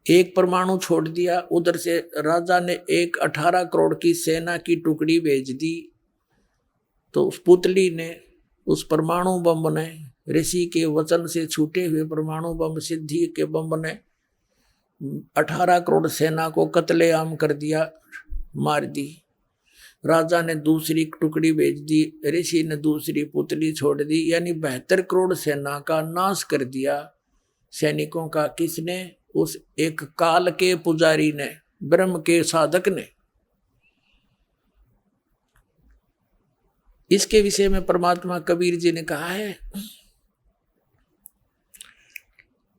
एक परमाणु छोड़ दिया। उधर से राजा ने एक 18 करोड़ की सेना की टुकड़ी भेज दी। तो उस पुतली ने, उस परमाणु बम ने, ऋषि के वचन से छूटे हुए परमाणु बम, सिद्धि के बम ने 18 करोड़ सेना को कत्लेआम कर दिया, मार दी। राजा ने दूसरी टुकड़ी भेज दी, ऋषि ने दूसरी पुतली छोड़ दी, यानी 72 करोड़ सेना का नाश कर दिया सैनिकों का। किसने? उस एक काल के पुजारी ने, ब्रह्म के साधक ने। इसके विषय में परमात्मा कबीर जी ने कहा है,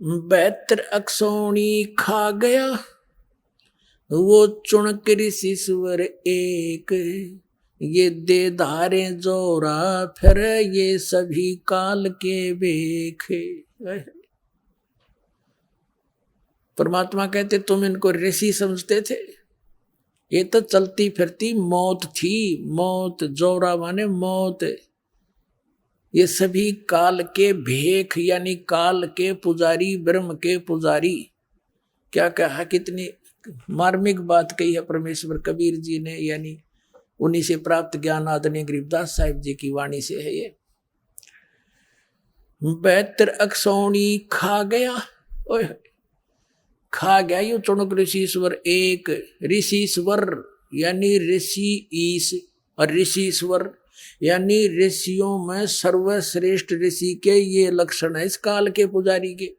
72 अक्षौणी खा गया वो चुणक ऋषिश्वर एक, ये दे धारे जोरा फिर ये सभी काल के बेखे। परमात्मा कहते तुम इनको ऋषि समझते थे, ये तो चलती फिरती मौत थी। मौत, जोरा माने मौत। ये सभी काल के भेख यानी काल के पुजारी, ब्रह्म के पुजारी। क्या कहा, कितनी मार्मिक बात कही है परमेश्वर कबीर जी ने, यानी उन्हीं से प्राप्त ज्ञान आदरणीय गरीबदास साहिब जी की वाणी से है ये। 72 अक्षौणी खा गया, ओए खा गया यू चुणक ऋषिश्वर एक। ऋषिश्वर यानी ऋषि ईश, और ऋषिश्वर यानी ऋषियों में सर्वश्रेष्ठ ऋषि के ये लक्षण है इस काल के पुजारी के।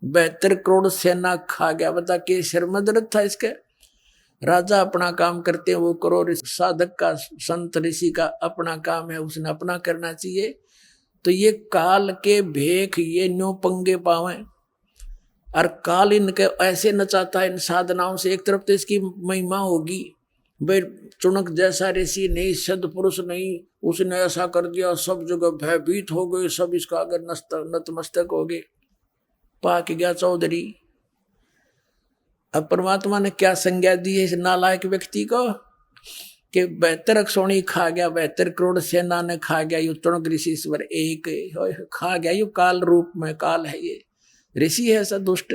72 करोड़ सेना खा गया। बता के शर्मदरद था इसके। राजा अपना काम करते हैं वो करो, साधक का, संत ऋषि का अपना काम है, उसने अपना करना चाहिए। तो ये काल के भेख ये न्यू पंगे पावे, और काल इनके ऐसे नचाता है इन साधनाओं से। एक तरफ तो इसकी महिमा होगी, भाई चुनक जैसा ऋषि नहीं, सदपुरुष नहीं, उसने ऐसा कर दिया, सब जगह भयभीत हो गए, सब इसका अगर नतमस्तक हो गए, पाक गया चौधरी। अब परमात्मा ने क्या संज्ञा दी है इस नालायक व्यक्ति को कि 72 अक्षौणी खा गया, 72 करोड़ सेना ने खा गया, यू चुनक ऋषिश्वर एक खा गया। यू काल रूप में, काल है ये, ऋषि है ऐसा दुष्ट।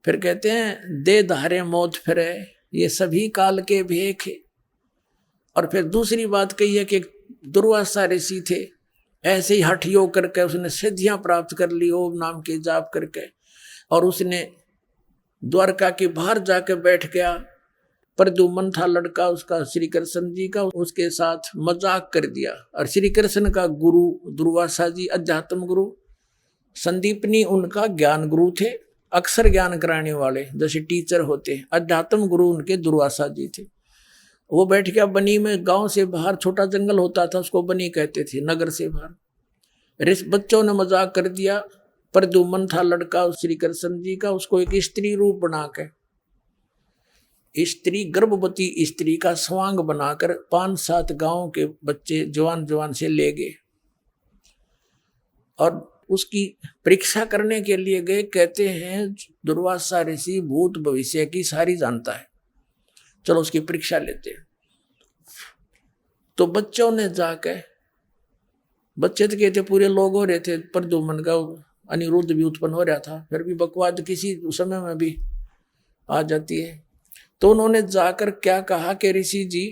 फिर कहते हैं दे धारे मौत फिरे, ये सभी काल के भेख है। और फिर दूसरी बात कही है कि दुर्वासा ऋषि थे, ऐसे ही हठ योग करके उसने सिद्धियां प्राप्त कर ली ओम नाम के जाप करके, और उसने द्वारका के बाहर जाकर बैठ गया। प्रद्युम्न था लड़का उसका, श्री कृष्ण जी का, उसके साथ मजाक कर दिया। और श्री कृष्ण का गुरु दुर्वासा जी अध्यात्म गुरु, संदीपनी उनका ज्ञान गुरु थे, अक्षर ज्ञान कराने वाले जैसे टीचर होते हैं। अध्यात्म गुरु उनके दुर्वासा जी थे। वो बैठ गया बनी में, गांव से बाहर छोटा जंगल होता था उसको बनी कहते थे, नगर से बाहर। बच्चों ने मजाक कर दिया। प्रद्युम्न था लड़का श्री कृष्ण जी का, उसको एक स्त्री रूप बना के, स्त्री गर्भवती स्त्री का स्वांग बनाकर 5-7 गांव के बच्चे जवान जवान से ले गए और उसकी परीक्षा करने के लिए गए। कहते हैं दुर्वासा ऋषि भूत भविष्य की सारी जानता है, चलो उसकी परीक्षा लेते हैं। तो बच्चों ने जाकर, बच्चे तो कहते पूरे लोग हो रहे थे, प्रद्युम्न का अनिरुद्ध भी उत्पन्न हो रहा था, फिर भी बकवाद किसी समय में भी आ जाती है। तो उन्होंने जाकर क्या कहा कि ऋषि जी,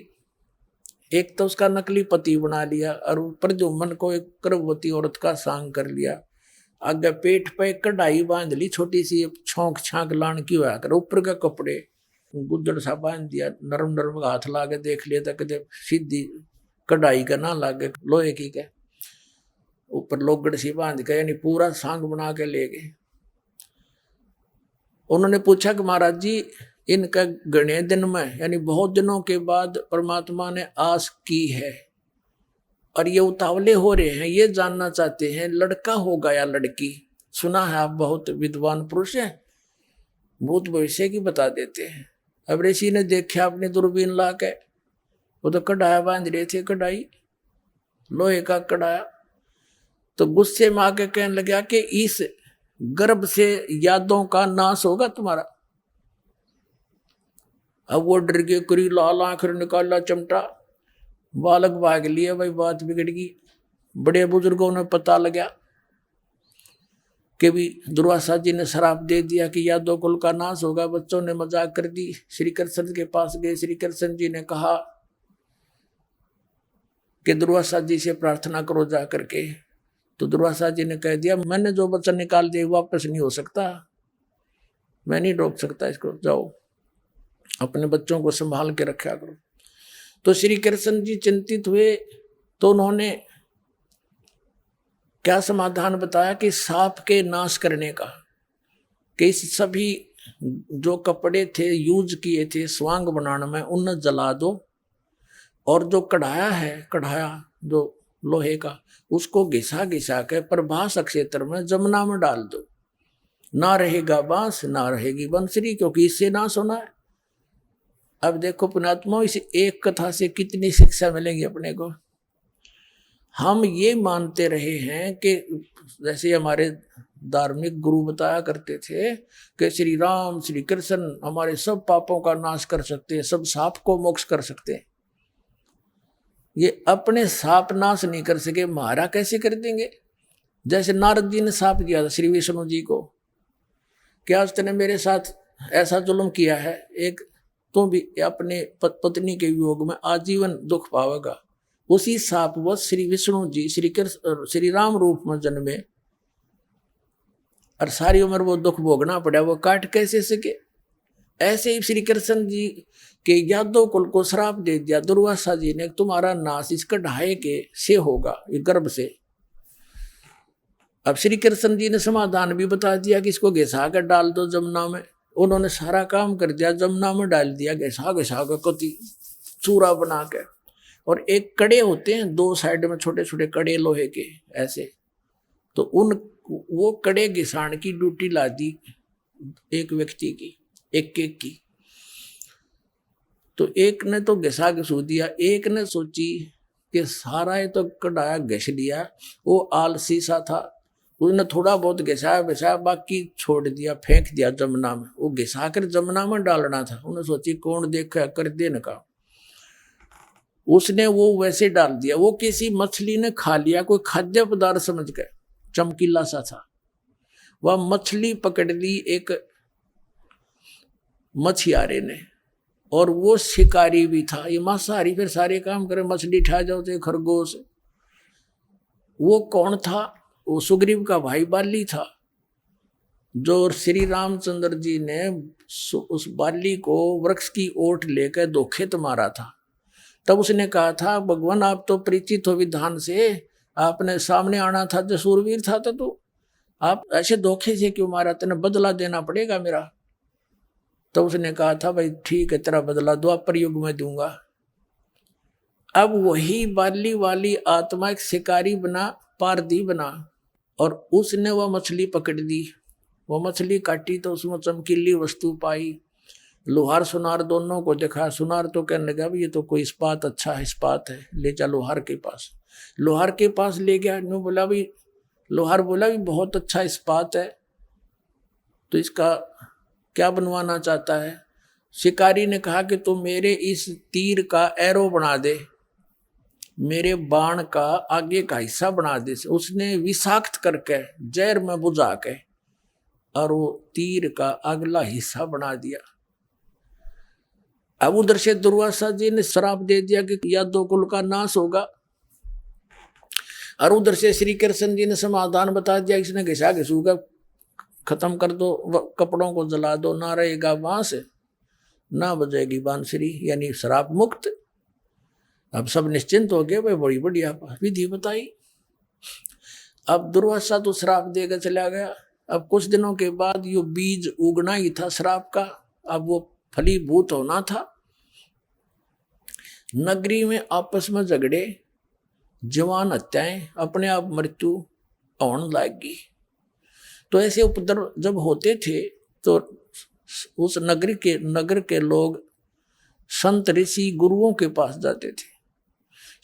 एक तो उसका नकली पति बना लिया और प्रद्युम्न को एक गर्भवती औरत का सांग कर लिया, आगे पेट पे कढ़ाई बांध ली, छोटी सी छौंक छांक लान की हुआ कर, ऊपर के कपड़े गुद्दड़ सा बांध दिया, नरम नरम हाथ लागे देख लिया था कदे सीधी कढ़ाई का ना लागे, लोहे की के ऊपर लोगड़ सी बांध के, यानी पूरा सांग बना के ले गए। उन्होंने पूछा कि महाराज जी इनका गणे दिन में, यानी बहुत दिनों के बाद परमात्मा ने आस की है और ये उतावले हो रहे हैं, ये जानना चाहते हैं लड़का होगा या लड़की। सुना है आप बहुत विद्वान पुरुष हैं, भूत भविष्य की बता देते हैं। अब ऋषि ने देखा अपनी दूरबीन ला के, वो तो कढ़ाया बांध रहे थे, कढ़ाई लोहे का कढ़ाया। तो गुस्से में आके कहने लगा कि इस गर्भ से यादों का नाश होगा तुम्हारा। अब वो डर के करी लाल आंख निकाला चमटा, बालक भाग लिया, भाई बात बिगड़ गई। बड़े बुजुर्गों ने पता लगा कि भी दुर्वासा जी ने श्राप दे दिया कि यादव कुल का नाश होगा। बच्चों ने मजाक कर दी, श्री कृष्ण के पास गए। श्री कृष्ण जी ने कहा कि दुर्वासा जी से प्रार्थना करो जा करके। तो दुर्वासा जी ने कह दिया मैंने जो वचन निकाल दिया वापस नहीं हो सकता, मैं नहीं रोक सकता इसको, जाओ अपने बच्चों को संभाल के रखा करो। तो श्री कृष्ण जी चिंतित हुए, तो उन्होंने क्या समाधान बताया कि सांप के नाश करने का, कि सभी जो कपड़े थे यूज किए थे स्वांग बनाने में उन्हें जला दो, और जो कढ़ाया है, कढ़ाया जो लोहे का, उसको घिसा घिसा के प्रभास क्षेत्र में जमुना में डाल दो, ना रहेगा बांस ना रहेगी बंसरी, क्योंकि इससे नाश होना है। अब देखो पुण्यात्मा, इस एक कथा से कितनी शिक्षा मिलेगी अपने को। हम ये मानते रहे हैं कि जैसे हमारे धार्मिक गुरु बताया करते थे कि श्री राम श्री कृष्ण हमारे सब पापों का नाश कर सकते हैं, सब साप को मोक्ष कर सकते हैं। ये अपने साप नाश नहीं कर सके, हमारा कैसे कर देंगे। जैसे नारद जी ने साप दिया था श्री विष्णु जी को, क्या आज तूने मेरे साथ ऐसा जुल्म किया है, एक तुम भी अपने पत्नी के वियोग में आजीवन दुख पावेगा। उसी साप वो श्री विष्णु जी श्री कृष्ण श्री राम रूप में जन्मे और सारी उम्र वो दुख भोगना पड़ा, वो काट कैसे सके। ऐसे ही श्री कृष्ण जी के यादव कुल को श्राप दे दिया दुर्वासा जी ने, तुम्हारा नाश इस कढ़ाए के से होगा, ये गर्भ से। अब श्री कृष्ण जी ने समाधान भी बता दिया कि इसको घिसा कर डाल दो जमुना में। उन्होंने सारा काम कर दिया, जमुना में डाल दिया घिसा घिसा कर कति चूरा बना के। और एक कड़े होते हैं दो साइड में, छोटे छोटे कड़े लोहे के ऐसे, तो उन वो कड़े घिसाण की ड्यूटी ला दी एक व्यक्ति की, एक एक की। तो एक ने तो घिसा घिसू दिया, एक ने सोची कि सारा ये तो कढ़ाया घिस लिया, वो आलसी सा था, उसने थोड़ा बहुत घिसाया घिसाया, बाकी छोड़ दिया, फेंक दिया जमुना में। वो घिसा कर जमुना में डालना था, उन्हें सोची कौन देखा कर देने का, उसने वो वैसे डाल दिया। वो किसी मछली ने खा लिया, कोई खाद्य पदार्थ समझ गए, चमकीला सा था। वह मछली पकड़ ली एक मछियारे ने, और वो शिकारी भी था, ये मांसाहारी, फिर सारे काम करे, मछली ठा जाओ तो खरगोश। वो कौन था, वो सुग्रीव का भाई बाली था, जो श्री रामचंद्र जी ने उस बाली को वृक्ष की ओट लेकर धोखेत मारा था। तब उसने कहा था, भगवान आप तो परिचित हो विधान से, आपने सामने आना था, जो सूरवीर था तो आप ऐसे धोखे से क्यों मारा, तेने बदला देना पड़ेगा मेरा। तो उसने कहा था, भाई ठीक है, तेरा बदला द्वापर युग में दूंगा। अब वही बाली वाली आत्मा एक शिकारी बना, पारधी बना, और उसने वह मछली पकड़ दी। वो मछली काटी तो उसमें चमकीली वस्तु पाई। लोहार सुनार दोनों को देखा, सुनार तो कहने लगा ये तो कोई इस्पात अच्छा है, इस्पात है, ले जा लोहार के पास। लोहार के पास ले गया, न्यू बोला भी, लोहार बोला भी बहुत अच्छा इस्पात है, तो इसका क्या बनवाना चाहता है। शिकारी ने कहा कि तू मेरे इस तीर का एरो बना दे, मेरे बाण का आगे का हिस्सा बना दे। उसने विषाक्त करके जहर में बुझा के और वो तीर का अगला हिस्सा बना दिया। अब उधर से दुर्वासा जी ने श्राप दे दिया कि यादव कुल का नाश होगा, और उधर से श्री कृष्ण जी ने समाधान बता दिया, इसने घिसा घिसूगा खत्म कर दो, कपड़ों को जला दो, ना रहेगा बांस ना बजेगी बांसुरी, यानी श्राप मुक्त। अब सब निश्चिंत हो गए, भाई बड़ी बढ़िया विधि बताई। अब दुर्वासा तो श्राप देकर चला गया। अब कुछ दिनों के बाद यो बीज उगना ही था श्राप का, अब वो फलीभूत होना था। नगरी में आपस में झगड़े, जवान हत्याएं, अपने आप मृत्यु होने लगी। तो ऐसे उपद्रव जब होते थे तो उस नगर के लोग संत ऋषि गुरुओं के पास जाते थे।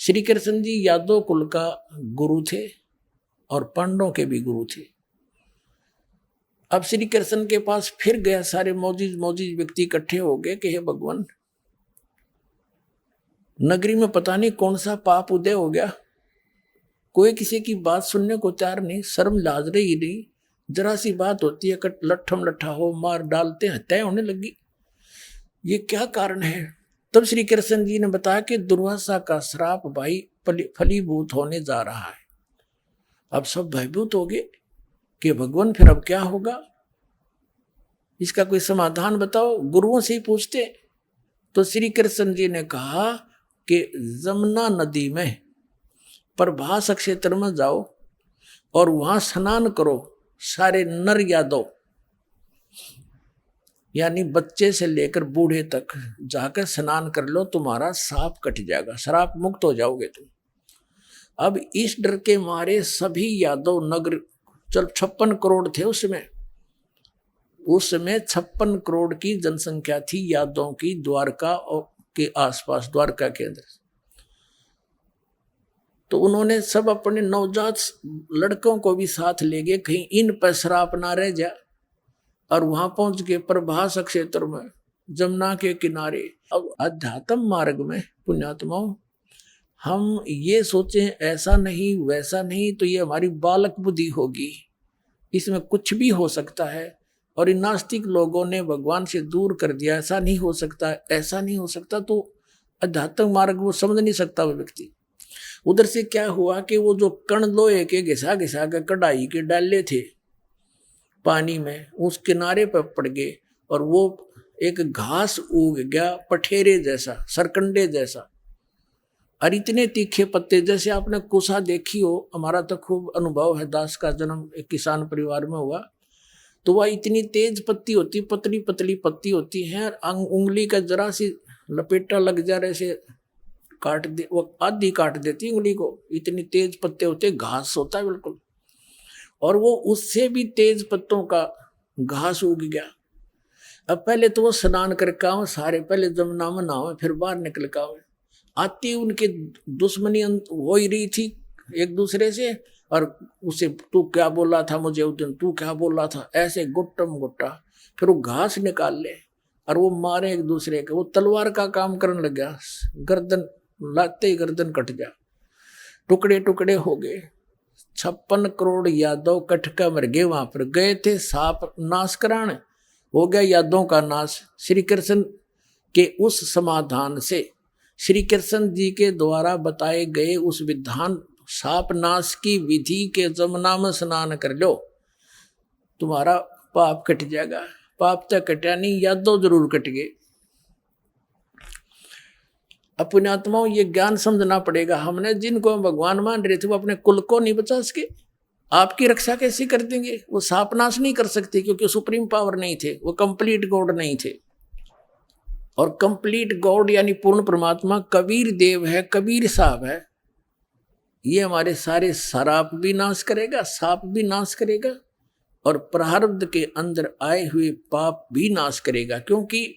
श्री कृष्ण जी यादव कुल का गुरु थे और पांडवों के भी गुरु थे। अब श्री कृष्ण के पास फिर गया, सारे मौजिज व्यक्ति इकट्ठे हो गए कि हे भगवान, नगरी में पता नहीं कौन सा पाप उदय हो गया, कोई किसी की बात सुनने को तैयार नहीं, शर्म लाज रही नहीं, जरा सी बात होती है लट्ठम लट्ठा हो मार डालते, हत्याएं होने लगी, ये क्या कारण है। तब श्री कृष्ण जी ने बताया कि दुर्वासा का श्राप भाई फलीभूत होने जा रहा है। अब सब भयभूत हो गए कि भगवान फिर अब क्या होगा, इसका कोई समाधान बताओ। गुरुओं से ही पूछते तो श्री कृष्ण जी ने कहा कि जमुना नदी में प्रभास क्षेत्र में जाओ और वहां स्नान करो, सारे नर यादव यानी बच्चे से लेकर बूढ़े तक जाकर स्नान कर लो, तुम्हारा साप कट जाएगा, श्राप मुक्त हो जाओगे तुम। अब इस डर के मारे सभी यादव नगर, चल 56 करोड़ थे उसमें 56 करोड़ की जनसंख्या थी यादवों की, द्वारका और के आसपास, द्वारका के अंदर। तो उन्होंने सब अपने नवजात लड़कों को भी साथ ले गए, कहीं इन पर श्राप ना रह जाए। और वहां पहुंच के प्रभास क्षेत्र में, जमुना के किनारे। अब अध्यात्म मार्ग में पुण्यात्माओं, हम ये सोचें ऐसा नहीं वैसा नहीं, तो ये हमारी बालक बुद्धि होगी, इसमें कुछ भी हो सकता है। और इन नास्तिक लोगों ने भगवान से दूर कर दिया, ऐसा नहीं हो सकता, ऐसा नहीं हो सकता, तो अध्यात्म मार्ग वो समझ नहीं सकता वो व्यक्ति। उधर से क्या हुआ कि वो जो कण लोहे के घिसा घिसा के कढ़ाई के डाले थे पानी में, उस किनारे पर पड़ गए और वो एक घास उग गया, पठेरे जैसा, सरकंडे जैसा, और इतने तीखे पत्ते, जैसे आपने कुसा देखी हो। हमारा तो खूब अनुभव है, दास का जन्म एक किसान परिवार में हुआ, तो वह इतनी तेज पत्ती होती, पतली पतली पत्ती होती है, उंगली का जरा सी लपेटा लग जा रहे से काट दे, वो आधी काट देती उंगली को, इतनी तेज पत्ते होते, घास होता है बिल्कुल। और वो उससे भी तेज पत्तों का घास उग गया। अब पहले तो वो स्नान करके आओ सारे, पहले जमुना में नहाओ, फिर बाहर निकल के आओ। आती उनके दुश्मनी हो ही रही थी एक दूसरे से, और उसे तू क्या बोला था मुझे उस दिन, तू क्या बोला था, ऐसे गुट्टम गुट्टा। फिर वो घास निकाल ले और वो मारे एक दूसरे के, वो तलवार का काम करने लग गया, गर्दन लाते ही गर्दन कट गया, टुकड़े टुकड़े हो गए। 56 करोड़ यादव कटका मर गए। वहां पर गए थे साप नाश कराने, हो गया यादवों का नाश। श्री कृष्ण के उस समाधान से, श्री कृष्ण जी के द्वारा बताए गए उस विधान, साप नाश की विधि के जमुना में स्नान कर लो, तुम्हारा पाप कट जाएगा। पाप तो कटा नहीं, यादव जरूर कट गए। अपने आत्माओं, ये ज्ञान समझना पड़ेगा। हमने जिनको भगवान मान रहे थे वो अपने कुल को नहीं बचा सके, आपकी रक्षा कैसे कर देंगे? वो साप नाश नहीं कर सकते, क्योंकि सुप्रीम पावर नहीं थे, वो कंप्लीट गॉड नहीं थे। और कंप्लीट गॉड यानी पूर्ण परमात्मा कबीर देव है, कबीर साहब है। ये हमारे सारे शराब भी नाश करेगा, साप भी नाश करेगा, और प्रारब्ध के अंदर आए हुए पाप भी नाश करेगा। क्योंकि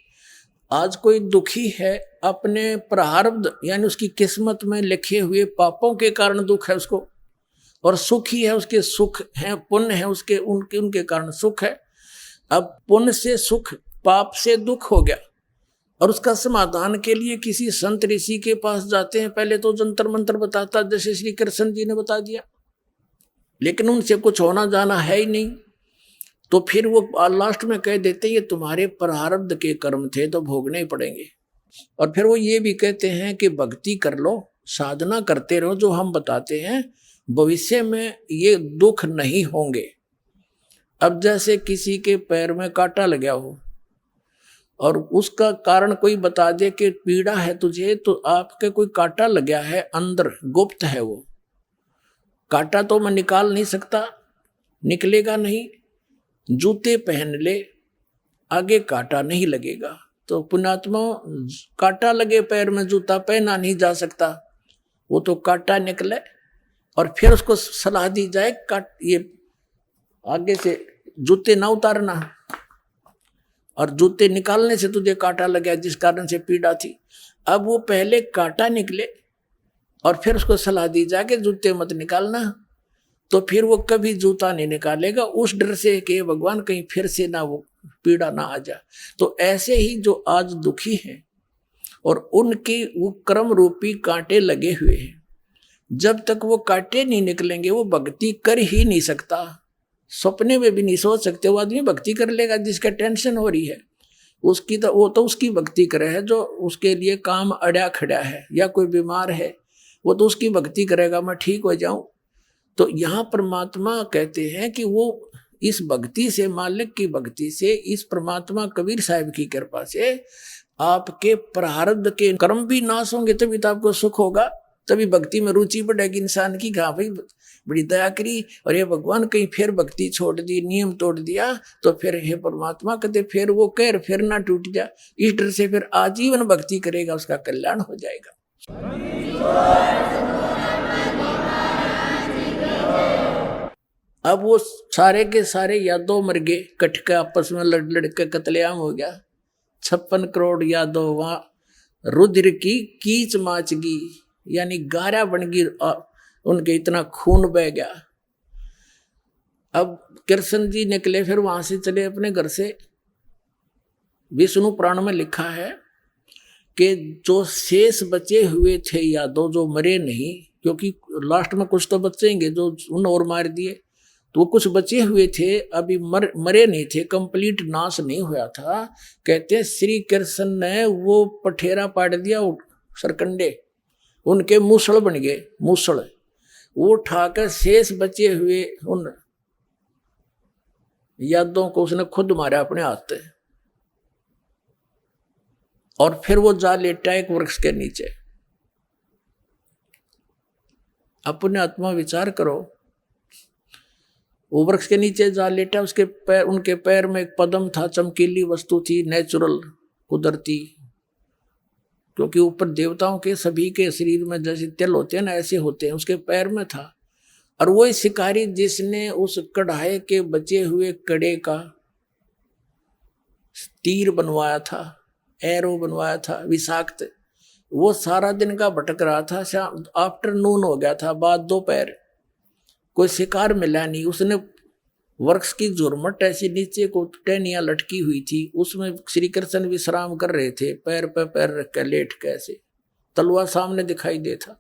आज कोई दुखी है, अपने प्रारब्ध यानी उसकी किस्मत में लिखे हुए पापों के कारण दुख है उसको, और सुखी है, उसके सुख है, पुण्य है उसके, उनके कारण सुख है। अब पुण्य से सुख, पाप से दुख हो गया, और उसका समाधान के लिए किसी संत ऋषि के पास जाते हैं। पहले तो जंतर मंत्र बताता, जैसे श्री कृष्ण जी ने बता दिया, लेकिन उनसे कुछ होना जाना है ही नहीं। तो फिर वो लास्ट में कह देते ये तुम्हारे प्रारब्ध के कर्म थे, तो भोगने ही पड़ेंगे। और फिर वो ये भी कहते हैं कि भक्ति कर लो, साधना करते रहो, जो हम बताते हैं, भविष्य में ये दुख नहीं होंगे। अब जैसे किसी के पैर में कांटा लगा हो और उसका कारण कोई बता दे कि पीड़ा है तुझे, तो आपके कोई कांटा लगा है अंदर, गुप्त है वो कांटा, तो मैं निकाल नहीं सकता, निकलेगा नहीं। जूते पहन ले, आगे कांटा नहीं लगेगा। तो पुण्यात्मा, कांटा लगे पैर में जूता पहना नहीं जा सकता, वो तो कांटा निकले और फिर उसको सलाह दी जाए ये आगे से जूते ना उतारना, और जूते निकालने से तुझे कांटा लगा जिस कारण से पीड़ा थी। अब वो पहले कांटा निकले और फिर उसको सलाह दी जाए कि जूते मत निकालना, तो फिर वो कभी जूता नहीं निकालेगा, उस डर से कि भगवान कहीं फिर से ना वो पीड़ा ना आ जाए। तो ऐसे ही जो आज दुखी हैं और उनके वो कर्म रूपी कांटे लगे हुए हैं, जब तक वो कांटे नहीं निकलेंगे वो भक्ति कर ही नहीं सकता। सपने में भी नहीं सोच सकते वो आदमी भक्ति कर लेगा जिसका टेंशन हो रही है, उसकी तो वो तो उसकी भक्ति करे है, जो उसके लिए काम अड़ा खड़ा है या कोई बीमार है वो तो उसकी भक्ति करेगा, मैं ठीक हो जाऊं। तो यहाँ परमात्मा कहते हैं कि वो इस भक्ति से, मालिक की भक्ति से, इस परमात्मा कबीर साहब की कृपा से आपके प्रारब्ध के कर्म भी नाश होंगे, तभी तो आपको सुख होगा, तभी भक्ति में रुचि बढ़ेगी इंसान की। हाँ भाई, बड़ी दया करी। और ये भगवान कहीं फिर भक्ति छोड़ दी, नियम तोड़ दिया, तो फिर हे परमात्मा कहते फिर वो कहर फिर ना टूट जा। इस डर से फिर आजीवन भक्ति करेगा, उसका कल्याण हो जाएगा। अब वो सारे के सारे यादव मर गए, कट के आपस में लड़ लड़ के कत्लेआम हो गया। 56 करोड़ यादव वहां रुद्र की कीच माच गई, यानी गारा बन गई, उनके इतना खून बह गया। अब कृष्ण जी निकले, फिर वहां से चले अपने घर से। विष्णु पुराण में लिखा है कि जो शेष बचे हुए थे यादव, जो मरे नहीं, क्योंकि लास्ट में कुछ तो बचेंगे जो उन और मार दिए, तो वो कुछ बचे हुए थे, अभी मरे नहीं थे, कंप्लीट नाश नहीं हुआ था। कहते हैं श्री कृष्ण ने वो पठेरा पाट दिया, सरकंडे उनके मूसल बन गए, मूसल वो उठाकर शेष बचे हुए उन यादों को उसने खुद मारा अपने हाथ से, और फिर वो जा लेटा एक वृक्ष के नीचे। अपने आत्मा विचार करो, वो वृक्ष के नीचे जा लेटा, उसके पैर, उनके पैर में एक पद्म था, चमकीली वस्तु थी, नेचुरल, कुदरती, क्योंकि ऊपर देवताओं के सभी के शरीर में जैसे तिल होते हैं ना, ऐसे होते हैं, उसके पैर में था। और वो शिकारी जिसने उस कढ़ाई के बचे हुए कड़े का तीर बनवाया था, एरो बनवाया था विषाक्त, वो सारा दिन का भटक रहा था। शाम आफ्टरनून हो गया था, बाद दोपहर, कोई शिकार मिला नहीं। उसने वृक्ष की झुरमट ऐसी नीचे को टहनियां लटकी हुई थी, उसमें श्री कृष्ण विश्राम कर रहे थे, पैर पे पैर रख कर लेट के, ऐसे तलवार सामने दिखाई देता।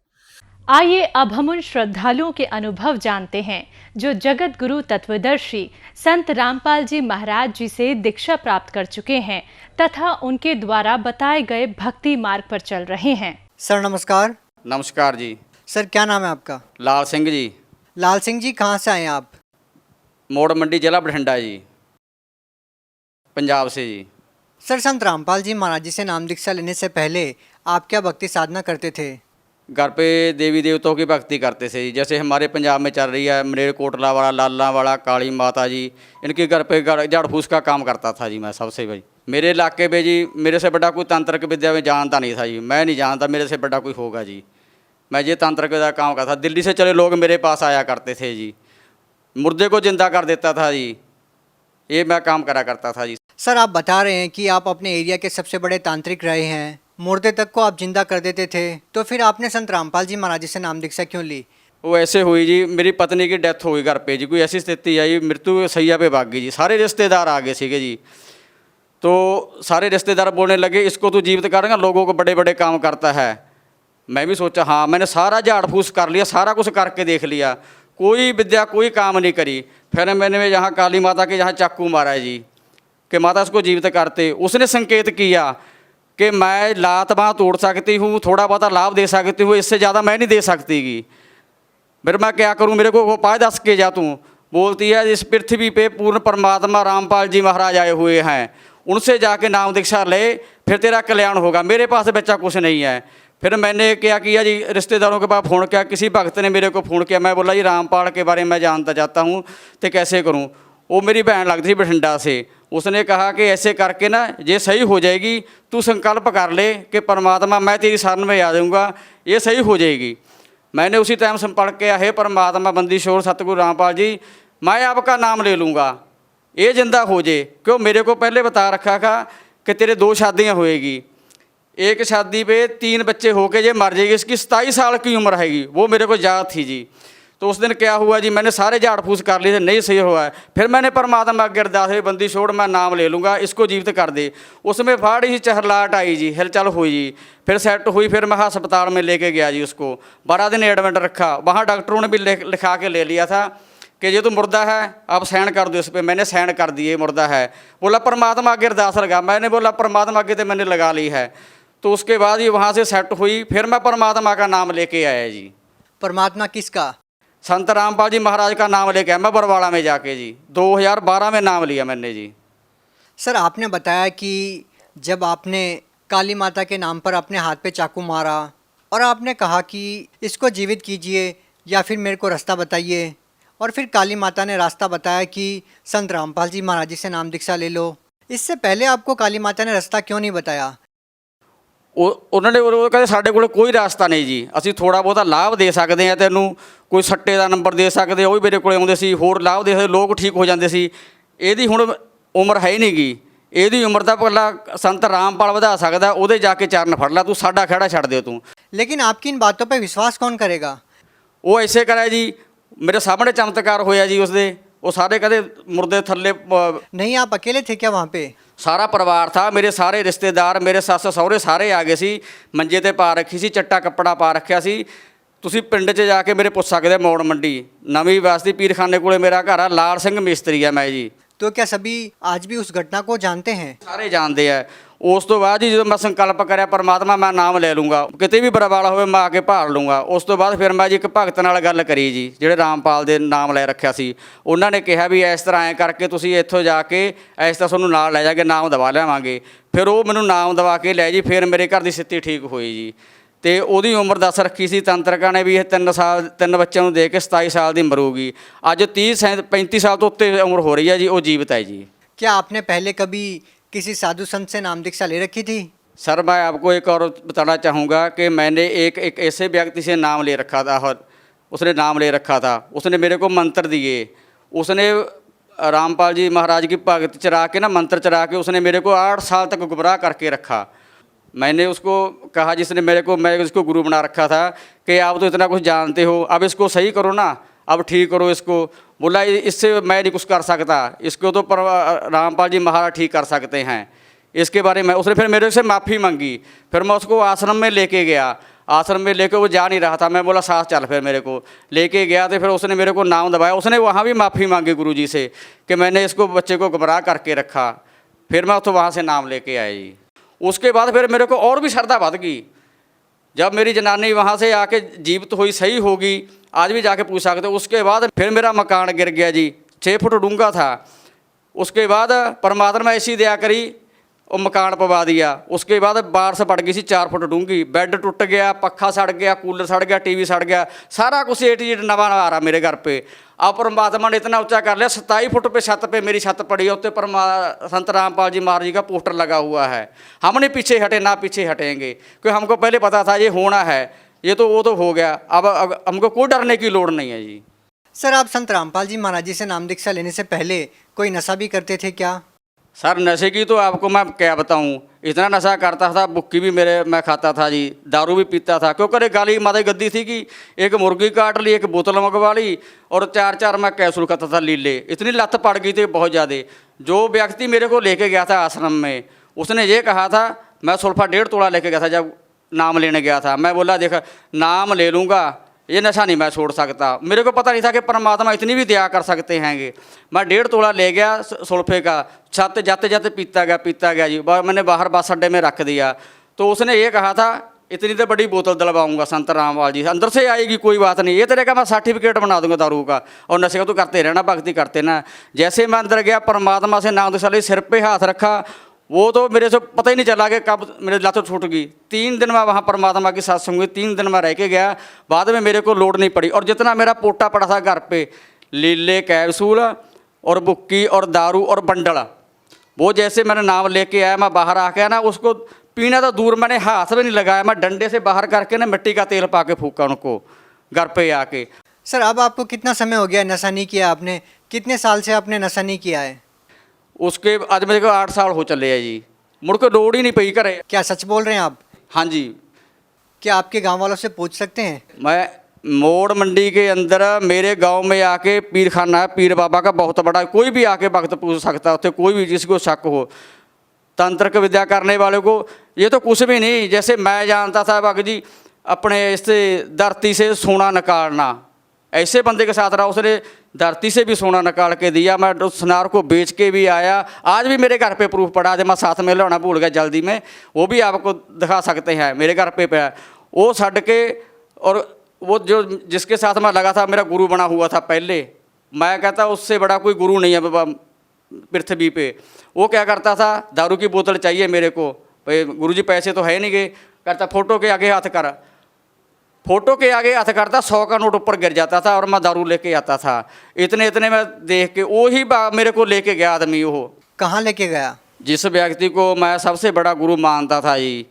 आइए अब हम उन श्रद्धालुओं के अनुभव जानते हैं जो जगत गुरु तत्वदर्शी संत रामपाल जी महाराज जी से दीक्षा प्राप्त कर चुके हैं तथा उनके द्वारा बताए गए भक्ति मार्ग पर चल रहे हैं। सर नमस्कार। नमस्कार जी। सर क्या नाम है आपका? लाल सिंह जी। लाल सिंह जी, कहाँ से आए हैं आप? मोड़ मंडी, जिला बठिंडा जी, पंजाब से जी। सर संत रामपाल जी महाराज जी से नाम दीक्षा लेने से पहले आप क्या भक्ति साधना करते थे? घर पे देवी देवताओं की भक्ति करते थे, जैसे हमारे पंजाब में चल रही है मलेरकोटला वाला, लाला वाला, काली माता जी, इनके घर पे झाड़ फूस का काम करता था जी मैं सबसे भाई। मेरे इलाके में जी मेरे से बड़ा कोई तांत्रिक विद्या में जानता नहीं था जी, मैं नहीं जानता मेरे से बड़ा कोई होगा जी। मैं ये तांत्रिक विद्या का काम करता था। दिल्ली से चले लोग मेरे पास आया करते थे जी, मुर्दे को जिंदा कर देता था जी, ये मैं काम करा करता था जी। सर आप बता रहे हैं कि आप अपने एरिया के सबसे बड़े तांत्रिक रहे हैं, मुर्दे तक को आप जिंदा कर देते थे, तो फिर आपने संत रामपाल जी महाराज जी से नाम दीक्षा क्यों ली? वो ऐसे हुई जी, मेरी पत्नी की डेथ हो गई घर पे जी, कोई ऐसी स्थिति आई, मृत्यु सैया पे भाग गई जी। सारे रिश्तेदार आ गए सीगे जी, तो सारे रिश्तेदार बोलने लगे इसको तो जीवित करेंगे, लोगों को बड़े बड़े काम करता है। मैं भी सोचा हाँ, मैंने सारा झाड़ फूस कर लिया, सारा कुछ करके देख लिया, कोई विद्या कोई काम नहीं करी। फिर मैंने यहाँ काली माता के यहाँ चाकू मारा जी कि माता इसको जीवित करते। उसने संकेत किया कि मैं लात बाँह तोड़ सकती हूँ, थोड़ा बहुत लाभ दे सकती हूँ, इससे ज़्यादा मैं नहीं दे सकती गी। फिर मैं क्या करूँ, मेरे को उपाय दस के जा तू। बोलती है इस पृथ्वी पे पूर्ण परमात्मा रामपाल जी महाराज आए हुए हैं, उनसे जाके नाम दीक्षा ले, फिर तेरा कल्याण होगा। मेरे पास बच्चा कुछ नहीं है। फिर मैंने क्या किया जी, रिश्तेदारों के पास फ़ोन किया, किसी भक्त ने मेरे को फ़ोन किया, मैं बोला जी रामपाल के बारे में मैं जानता चाहता हूँ तो कैसे करूँ। वो मेरी बहन लगती थी बठिंडा से, उसने कहा कि ऐसे करके ना ये सही हो जाएगी, तू संकल्प कर ले कि परमात्मा मैं तेरी शरण में आ जाऊँगा, ये सही हो जाएगी। मैंने उसी टाइम संपर्क किया, हे परमात्मा बंदीशोर सतगुरु रामपाल जी, मैं आपका नाम ले लूँगा, ये जिंदा हो जाए। क्यों, मेरे को पहले बता रखा था कि तेरे 2 शादियाँ होएगी, एक शादी पे 3 बच्चे होके ये मर जाएगी, इसकी 27 साल की उम्र रहेगी, वो मेरे को याद थी जी। तो उस दिन क्या हुआ जी, मैंने सारे झाड़ फूस कर लिए थे, नहीं सही हुआ है। फिर मैंने परमात्मा अगे अरदास हुई, बंदी छोड़ मैं नाम ले लूँगा, इसको जीवित कर दे। उसमें फाड़ी ही चहलाहट आई जी, हिलचल हुई जी, फिर सेट हुई। फिर मैं अस्पताल में लेके गया जी, उसको 12 दिन एडमिट रखा। वहाँ डॉक्टरों ने भी लिखा के ले लिया था कि ये तो मुर्दा है, आप साइन कर दो इस पर। मैंने साइन कर दिए, मुर्दा है। बोला परमात्मा आगे अरदास लगा, मैंने बोला परमात्मा आगे तो मैंने लगा ली है। तो उसके बाद ही वहाँ से सेट हुई, फिर मैं परमात्मा का नाम लेके आया जी। परमात्मा किसका? संत रामपाल जी महाराज का नाम लेके आया मैं बरवाड़ा में जाके जी, 2012 में नाम लिया मैंने जी। सर आपने बताया कि जब आपने काली माता के नाम पर अपने हाथ पे चाकू मारा और आपने कहा कि इसको जीवित कीजिए, या फिर मेरे को रास्ता बताइए, और फिर काली माता ने रास्ता बताया कि संत रामपाल जी महाराज जी से नाम दीक्षा ले लो। इससे पहले आपको काली माता ने रास्ता क्यों नहीं बताया? ਉਹਨਾਂ ਨੇ ਉਹ ਕਹਿੰਦੇ ਸਾਡੇ ਕੋਲ ਕੋਈ ਰਾਸਤਾ ਨਹੀਂ ਜੀ, ਅਸੀਂ ਥੋੜ੍ਹਾ ਬਹੁਤਾ ਲਾਭ ਦੇ ਸਕਦੇ ਹਾਂ ਤੈਨੂੰ, ਕੋਈ ਸੱਟੇ ਦਾ ਨੰਬਰ ਦੇ ਸਕਦੇ, ਉਹ ਵੀ ਮੇਰੇ ਕੋਲ ਆਉਂਦੇ ਸੀ, ਹੋਰ ਲਾਭ ਦੇ ਸਕਦੇ, ਲੋਕ ਠੀਕ ਹੋ ਜਾਂਦੇ ਸੀ। ਇਹਦੀ ਹੁਣ ਉਮਰ ਹੈ ਹੀ ਨਹੀਂ ਗੀ, ਇਹਦੀ ਉਮਰ ਤਾਂ ਭਲਾ ਸੰਤ ਰਾਮਪਾਲ ਵਧਾ ਸਕਦਾ, ਉਹਦੇ ਜਾ ਕੇ ਚਰਨ ਫੜ ਲਾ, ਤੂੰ ਸਾਡਾ ਖਹਿੜਾ ਛੱਡ ਦਿਓ ਤੂੰ। लेकिन आपकी इन बातों पे विश्वास कौन करेगा? ਉਹ ਐਸੇ ਕਰਿਆ ਜੀ, ਮੇਰੇ ਸਾਹਮਣੇ ਚਮਤਕਾਰ ਹੋਇਆ ਜੀ ਉਸਦੇ, ਉਹ ਸਾਰੇ ਕਹਿੰਦੇ ਮੁਰਦੇ ਥੱਲੇ नहीं, आप अकेले थे क्या वहाँ पे? ਸਾਰਾ ਪਰਿਵਾਰ ਥਾ, ਮੇਰੇ ਸਾਰੇ ਰਿਸ਼ਤੇਦਾਰ, ਮੇਰੇ ਸੱਸ ਸਹੁਰੇ ਸਾਰੇ ਆ ਗਏ ਸੀ, ਮੰਜੇ ਤੇ ਪਾ ਰੱਖੀ ਸੀ, ਚੱਟਾ ਕੱਪੜਾ ਪਾ ਰੱਖਿਆ ਸੀ। ਤੁਸੀਂ ਪਿੰਡ 'ਚ ਜਾ ਕੇ ਮੇਰੇ ਪੁੱਛ ਸਕਦੇ, ਮੌੜ ਮੰਡੀ ਨਵੀਂ ਬਸਤੀ ਪੀਰਖਾਨੇ ਕੋਲੇ ਮੇਰਾ ਘਰ ਆ, ਲਾਲ ਸਿੰਘ ਮਿਸਤਰੀ ਆ ਮੈਂ ਜੀ। तो क्या सभी आज भी उस घटना को जानते हैं? ਸਾਰੇ ਜਾਣਦੇ ਆ। ਉਸ ਤੋਂ ਬਾਅਦ ਜੀ ਜਦੋਂ ਮੈਂ ਸੰਕਲਪ ਕਰਿਆ ਪਰਮਾਤਮਾ ਮੈਂ ਨਾਮ ਲੈ ਲੂੰਗਾ, ਕਿਤੇ ਵੀ ਬਰਵਾਲਾ ਹੋਵੇ ਮੈਂ ਆ ਕੇ ਭਾਲ ਲੂੰਗਾ। ਉਸ ਤੋਂ ਬਾਅਦ ਫਿਰ ਮੈਂ ਜੀ ਇੱਕ ਭਗਤ ਨਾਲ ਗੱਲ ਕਰੀ ਜੀ, ਜਿਹੜੇ ਰਾਮਪਾਲ ਦੇ ਨਾਮ ਲੈ ਰੱਖਿਆ ਸੀ। ਉਹਨਾਂ ਨੇ ਕਿਹਾ ਵੀ ਇਸ ਤਰ੍ਹਾਂ ਐਂ ਕਰਕੇ ਤੁਸੀਂ ਇੱਥੋਂ ਜਾ ਕੇ ਇਸ ਤਰ੍ਹਾਂ ਤੁਹਾਨੂੰ ਨਾਲ ਲੈ ਜਾ ਕੇ ਨਾਮ ਦਵਾ ਲਿਆਵਾਂਗੇ। ਫਿਰ ਉਹ ਮੈਨੂੰ ਨਾਮ ਦਵਾ ਕੇ ਲੈ ਜੀ, ਫਿਰ ਮੇਰੇ ਘਰ ਦੀ ਸਥਿਤੀ ਠੀਕ ਹੋਈ ਜੀ। ਅਤੇ ਉਹਦੀ ਉਮਰ ਦੱਸ ਰੱਖੀ ਸੀ ਤੰਤਰਕਾਂ ਨੇ ਵੀ ਇਹ 3 ਬੱਚਿਆਂ ਨੂੰ ਦੇ ਕੇ 27 ਸਾਲ ਦੀ ਮਰੂਗੀ। ਅੱਜ 35 ਸਾਲ ਤੋਂ ਉੱਤੇ ਉਮਰ ਹੋ ਰਹੀ ਹੈ ਜੀ, ਉਹ ਜੀਵਤ ਹੈ जी। क्या आपने पहले कभी किसी साधु संत से नाम दीक्षा ले रखी थी? सर मैं आपको एक और बताना चाहूँगा कि मैंने एक ऐसे व्यक्ति से नाम ले रखा था, और उसने नाम ले रखा था, उसने मेरे को मंत्र दिए। उसने रामपाल जी महाराज की भगत चरा के ना, मंत्र चरा के उसने मेरे को 8 साल तक गुमराह करके रखा। मैंने उसको कहा, जिसने मेरे को, मैं इसको गुरु बना रखा था कि आप तो इतना कुछ जानते हो, अब इसको सही करो ना, अब ठीक करो इसको। बोला इससे मैं नहीं कुछ कर सकता, इसको तो रामपाल जी महाराज ठीक कर सकते हैं, इसके बारे में। उसने फिर मेरे से माफ़ी मांगी। फिर मैं उसको आश्रम में लेके गया, आश्रम में लेके वो जा नहीं रहा था, मैं बोला साथ चल, फिर मेरे को लेके गया। तो फिर उसने मेरे को नाम दबाया, उसने वहाँ भी माफ़ी मांगी गुरु जी से कि मैंने इसको बच्चे को गुमराह करके रखा। फिर मैं तो वहाँ से नाम लेके आया जी। उसके बाद फिर मेरे को और भी श्रद्धा बढ़ गई। जब मेरी जनानी वहाँ से आके जीवित हुई, सही होगी, आज भी जाके पूछ सकते। उसके बाद फिर मेरा मकान गिर गया जी, 6 फुट डूंगा था। उसके बाद परमात्मा ऐसी दया करी, और मकान पवा दिया। उसके बाद बारिश पड़ गई सी 4 फुट डूंगी, बेड टुट गया, पखा सड़ गया, कूलर सड़ गया, टीवी सड़ गया, सारा कुछ A to Z नवा आ रहा मेरे घर पे। अब परमात्मा ने इतना ऊंचा कर लिया, 27 फुट पे छत पे मेरी छत पड़ी है, उत्ते संत रामपाल जी महाराज जी का पोस्टर लगा हुआ है। हम नहीं पीछे हटे, ना पीछे हटेंगे, क्योंकि हमको पहले पता था ये होना है, ये तो वो तो हो गया। अब हमको कोई डरने की लोड़ नहीं है जी। सर, आप संत रामपाल जी महाराज जी से नाम दीक्षा लेने से पहले कोई नशा भी करते थे क्या? सर नशे की तो आपको मैं क्या बताऊं, इतना नशा करता था, बुक्की भी मैं खाता था जी, दारू भी पीता था। क्योंकि अरे गाली माता गद्दी थी कि एक मुर्गी काट ली, एक बोतल मंगवा ली, और 4 मैं कैप्सूल खाता था लीले। इतनी लत पड़ गई थी बहुत ज़्यादा। जो व्यक्ति मेरे को लेके गया था आश्रम में, उसने ये कहा था, मैं सुल्फा 1.5 तोला लेके गया था जब नाम लेने गया था। मैं बोला देख नाम ले लूँगा, ये नशा नहीं मैं छोड़ सकता। मेरे को पता नहीं था कि परमात्मा इतनी भी दया कर सकते हैंगे। मैं 1.5 तोला ले गया सुल्फे का, छत जाते जाते पीता गया जी। मैंने बाहर बस अड्डे में रख दिया। तो उसने ये कहा था, इतनी तो बड़ी बोतल दिलवाऊंगा संत रामपाल जी, अंदर से आएगी कोई बात नहीं, ये तेरे का मैं सर्टिफिकेट बना दूंगा दारू का, और नशे का तो करते रहना, भक्ति करते ना। जैसे मैं अंदर गया, परमात्मा से नाम दीक्षा ली, सिर पे हाथ रखा, वो तो मेरे से पता ही नहीं चला कि कब मेरे लत छूट गई। 3 दिन मैं वहाँ परमात्मा के साथ संग हुई, 3 दिन मैं रह के गया। बाद में मेरे को लोड नहीं पड़ी, और जितना मेरा पोटा पड़ा था घर पे, लीले कैप्सूल और बुक्की और दारू और बंडल, वो जैसे मैंने नाम लेके आया, मैं बाहर आके ना उसको पीना तो दूर, मैंने हाथ भी नहीं लगाया, मैं डंडे से बाहर करके ना मिट्टी का तेल पा के फूका उनको घर पे आके। सर, अब आपको कितना समय हो गया नशा नहीं किया आपने? कितने साल से आपने नशा नहीं किया है? उसके आज मेरे को 8 साल हो चले हैं जी, मुड़ के लोड़ ही नहीं पई करे। क्या सच बोल रहे हैं आप? हाँ जी। क्या आपके गांव वालों से पूछ सकते हैं? मैं मोड़ मंडी के अंदर मेरे गांव में आके पीरखाना है, पीर बाबा का बहुत बड़ा, कोई भी आके भक्त पूछ सकता है, कोई भी जिसको शक हो तंत्र विद्या करने वाले को। ये तो कुछ भी नहीं, जैसे मैं जानता था भगत जी अपने इससे धरती से सोना निकालना, ऐसे बंदे के साथ रहा, उसने धरती से भी सोना निकाल के दिया। मैं उस सुनार को बेच के भी आया, आज भी मेरे घर पे प्रूफ पड़ा है, मैं साथ में लाना भूल गया जल्दी में, वो भी आपको दिखा सकते हैं, मेरे घर पे है वो छड़ के। और वो जो जिसके साथ मैं लगा था, मेरा गुरु बना हुआ था पहले, मैं कहता उससे बड़ा कोई गुरु नहीं है बाबा पृथ्वी पे। वो क्या करता था, दारू की बोतल चाहिए मेरे को, भाई गुरुजी पैसे तो है नहीं गए, कहता फोटो के आगे हाथ कर, फोटो के आगे हाथ करता 100 का नोट ऊपर गिर जाता था और मैं दारू लेके आता था। इतने इतने में देख के वही मेरे को लेके गया आदमी। वो कहाँ लेके गया? जिस व्यक्ति को मैं सबसे बड़ा गुरु मानता था जी,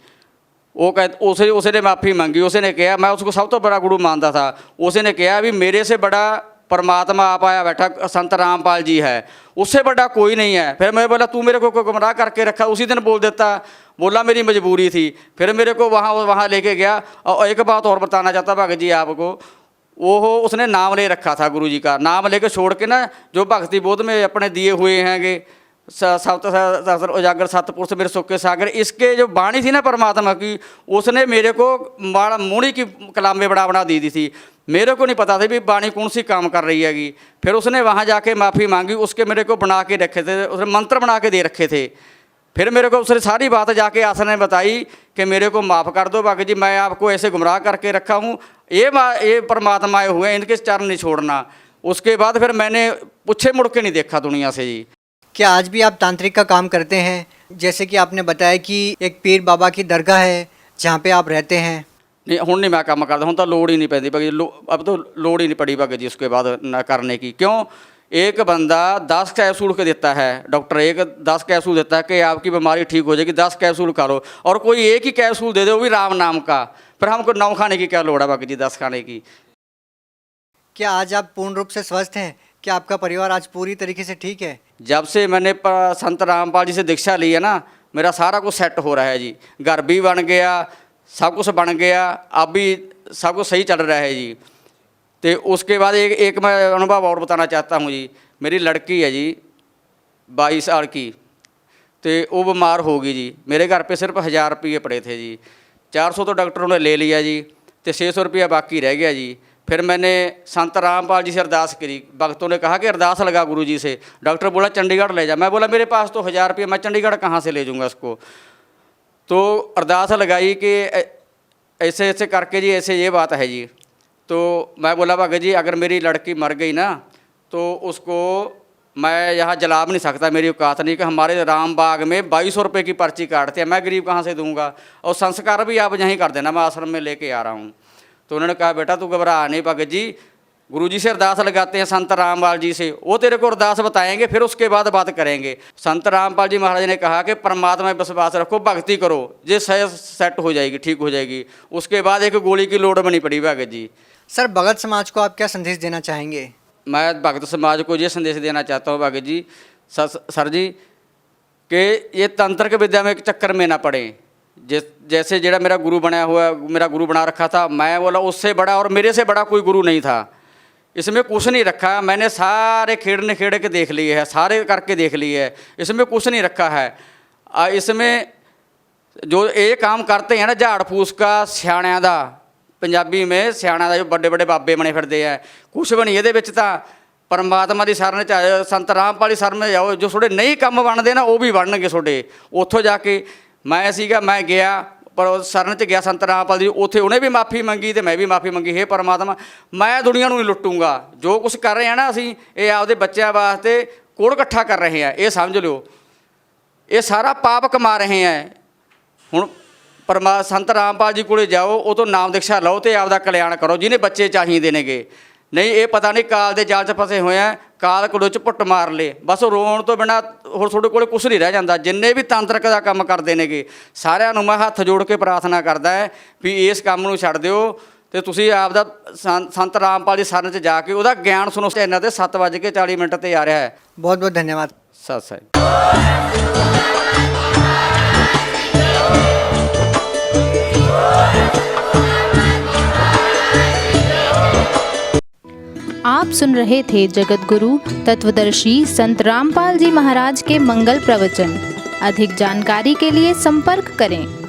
वो कह उसने माफ़ी मांगी। उसने कहा, मैं उसको सब तो बड़ा गुरु मानता था, उसने कहा भी मेरे से बड़ा परमात्मा आप आया बैठा संत रामपाल जी है, उससे बड़ा कोई नहीं है। फिर मैं बोला तू मेरे को गुमराह करके रखा, उसी दिन बोल देता। बोला मेरी मजबूरी थी। फिर मेरे को वहाँ लेके गया। और एक बात और बताना चाहता भगत जी आपको, वो उसने नाम ले रखा था गुरु जी का। नाम लेके छोड़ के ना जो भक्ति बोध में अपने दिए हुए हैंगे सप्त उजागर सतपुरुष मेरे सुख के सागर, इसके जो बाणी थी ना परमात्मा की, उसने मेरे को मूढ़ी की कलामे बना दी थी। मेरे को नहीं पता था भी बाणी कौन सी काम कर रही हैगी। फिर उसने वहाँ जाके माफ़ी मांगी, उसके मेरे को बना के रखे थे, उसने मंत्र बना के दे रखे थे। फिर मेरे को उसने सारी बात जाके आसन ने बताई कि मेरे को माफ़ कर दो भगत जी, मैं आपको ऐसे गुमराह करके रखा हूँ, ये परमात्मा आए हुए हैं, इनके चरण नहीं छोड़ना। उसके बाद फिर मैंने पूछे मुड़ के नहीं देखा दुनिया से जी। क्या आज भी आप तांत्रिक का काम करते हैं? जैसे कि आपने बताया कि एक पीर बाबा की दरगाह है जहाँ पे आप रहते हैं। नहीं हुण नहीं मैं काम करता, हूँ तो लोड़ ही नहीं पैंदी भगत जी, अब तो लोड़ ही नहीं पड़ी भगत जी उसके बाद न करने की। क्यों? एक बंदा 10 कैप्सूल के देता है, डॉक्टर एक 10 कैप्सूल देता है कि आपकी बीमारी ठीक हो जाएगी, 10 कैप्सूल करो, और कोई एक ही कैप्सूल दे दे वो भी राम नाम का। फिर हमको 9 खाने की क्या लोड़ है भगत जी, 10 खाने की। क्या आज आप पूर्ण रूप से स्वस्थ हैं? क्या आपका परिवार आज पूरी तरीके से ठीक है? जब से मैंने संत रामपाल जी से दीक्षा ली है ना, मेरा सारा कुछ सेट हो रहा है जी। घर भी बन गया, सब कुछ बन गया, अब भी सब कुछ सही चल रहा है जी। तो उसके बाद एक मैं अनुभव और बताना चाहता हूँ जी। मेरी लड़की है जी 22 साल की, तो वो बीमार होगी जी। मेरे घर पे सिर्फ 1000 रुपये पड़े थे जी, 400 तो डॉक्टरों ने ले लिया जी, तो 600 रुपया बाकी रह गया जी। फिर मैंने संत रामपाल जी से अरदास करी, भक्तों ने कहा कि अरदास लगा गुरु जी से। डॉक्टर बोला चंडीगढ़ ले जा। मैं बोला मेरे पास तो 1000 रुपये, मैं चंडीगढ़ कहाँ से ले जाऊँगा उसको। तो अरदास लगाई कि ऐसे ऐसे करके जी, ऐसे ये बात है जी। तो मैं बोला भगत जी अगर मेरी लड़की मर गई ना तो उसको मैं यहाँ जला भी नहीं सकता, मेरी औकात नहीं कि हमारे राम बाग में 2200 रुपये की पर्ची काटते हैं, मैं गरीब कहाँ से दूंगा, और संस्कार भी आप यहीं कर देना, मैं आश्रम में लेके आ रहा हूँ। तो उन्होंने कहा बेटा तू घबरा नहीं भगत जी, गुरु जी से अरदास लगाते हैं संत रामपाल जी से, वो तेरे को अरदास बताएंगे, फिर उसके बाद बात करेंगे। संत रामपाल जी महाराज ने कहा कि परमात्मा में विश्वास रखो, भक्ति करो, ये सेट हो जाएगी, ठीक हो जाएगी। उसके बाद एक गोली की लोड़ बनी पड़ी भगत जी। सर भगत समाज को आप क्या संदेश देना चाहेंगे? मैं भगत समाज को ये संदेश देना चाहता हूँ भगत जी, सर जी, कि ये तंत्र विद्या में एक चक्कर में ना पड़े। जैसे जेड़ा मेरा गुरु बनाया हुआ, मेरा गुरु बना रखा था, मैं बोला उससे बड़ा और मेरे से बड़ा कोई गुरु नहीं था। इसमें कुछ नहीं रखा, मैंने सारे खेड़ के देख लिए है, सारे करके देख लिए है, इसमें कुछ नहीं रखा है। इसमें जो ये काम करते हैं ना झाड़ फूस का, सियाणिਆਂ ਦਾ, पंजाबी में सियाणा ਦਾ जो बड़े बड़े बाबे बने फिरते हैं, कुछ भी नहीं ये परमात्मा की शरण च संत रामपाल की शरण में जाओ, जो थोड़े नहीं काम बनते ना वो भी बनणगे थोड़े। उत्थों जाके मैं गया पर शरण च गया संत रामपाल जी, उत्थे उन्हें भी माफ़ी मंगी तो मैं भी माफ़ी मंगी, हे परमात्मा मैं दुनिया नहीं लुटूंगा, जो कुछ कर रहे हैं ना असीं ये आपदे बच्चों वास्ते कोड़ इकट्ठा कर रहे हैं, ये समझ लो, ये सारा पाप कमा रहे हैं। हुण संत रामपाल जी को जाओ, वो तो नाम दीक्षा लो तो आपदा कल्याण करो, जिन्हें बच्चे चाहिए नेगे। नहीं ये पता नहीं काल के जाल च फसे हुए हैं, काल कुल च पुट मार ले, बस रोण तो बिना होर तुहाडे कोल कुछ नहीं रह जाता। जिन्ने भी तांत्रिक का काम करते नेगे सारिਆਂ ਨੂੰ मैं हथ जोड़ के प्रार्थना करदा है भी इस काम नूं छड्ड दिओ ते तुसीं आपदा संत रामपाल जी शरण च जाके ਉਹਦਾ ਗਿਆਨ सुनो। चैनल ते 7:40 ते आ रहा है। बहुत बहुत धन्यवाद। सत श्री आप सुन रहे थे जगत गुरु तत्वदर्शी संत रामपाल जी महाराज के मंगल प्रवचन। अधिक जानकारी के लिए संपर्क करें।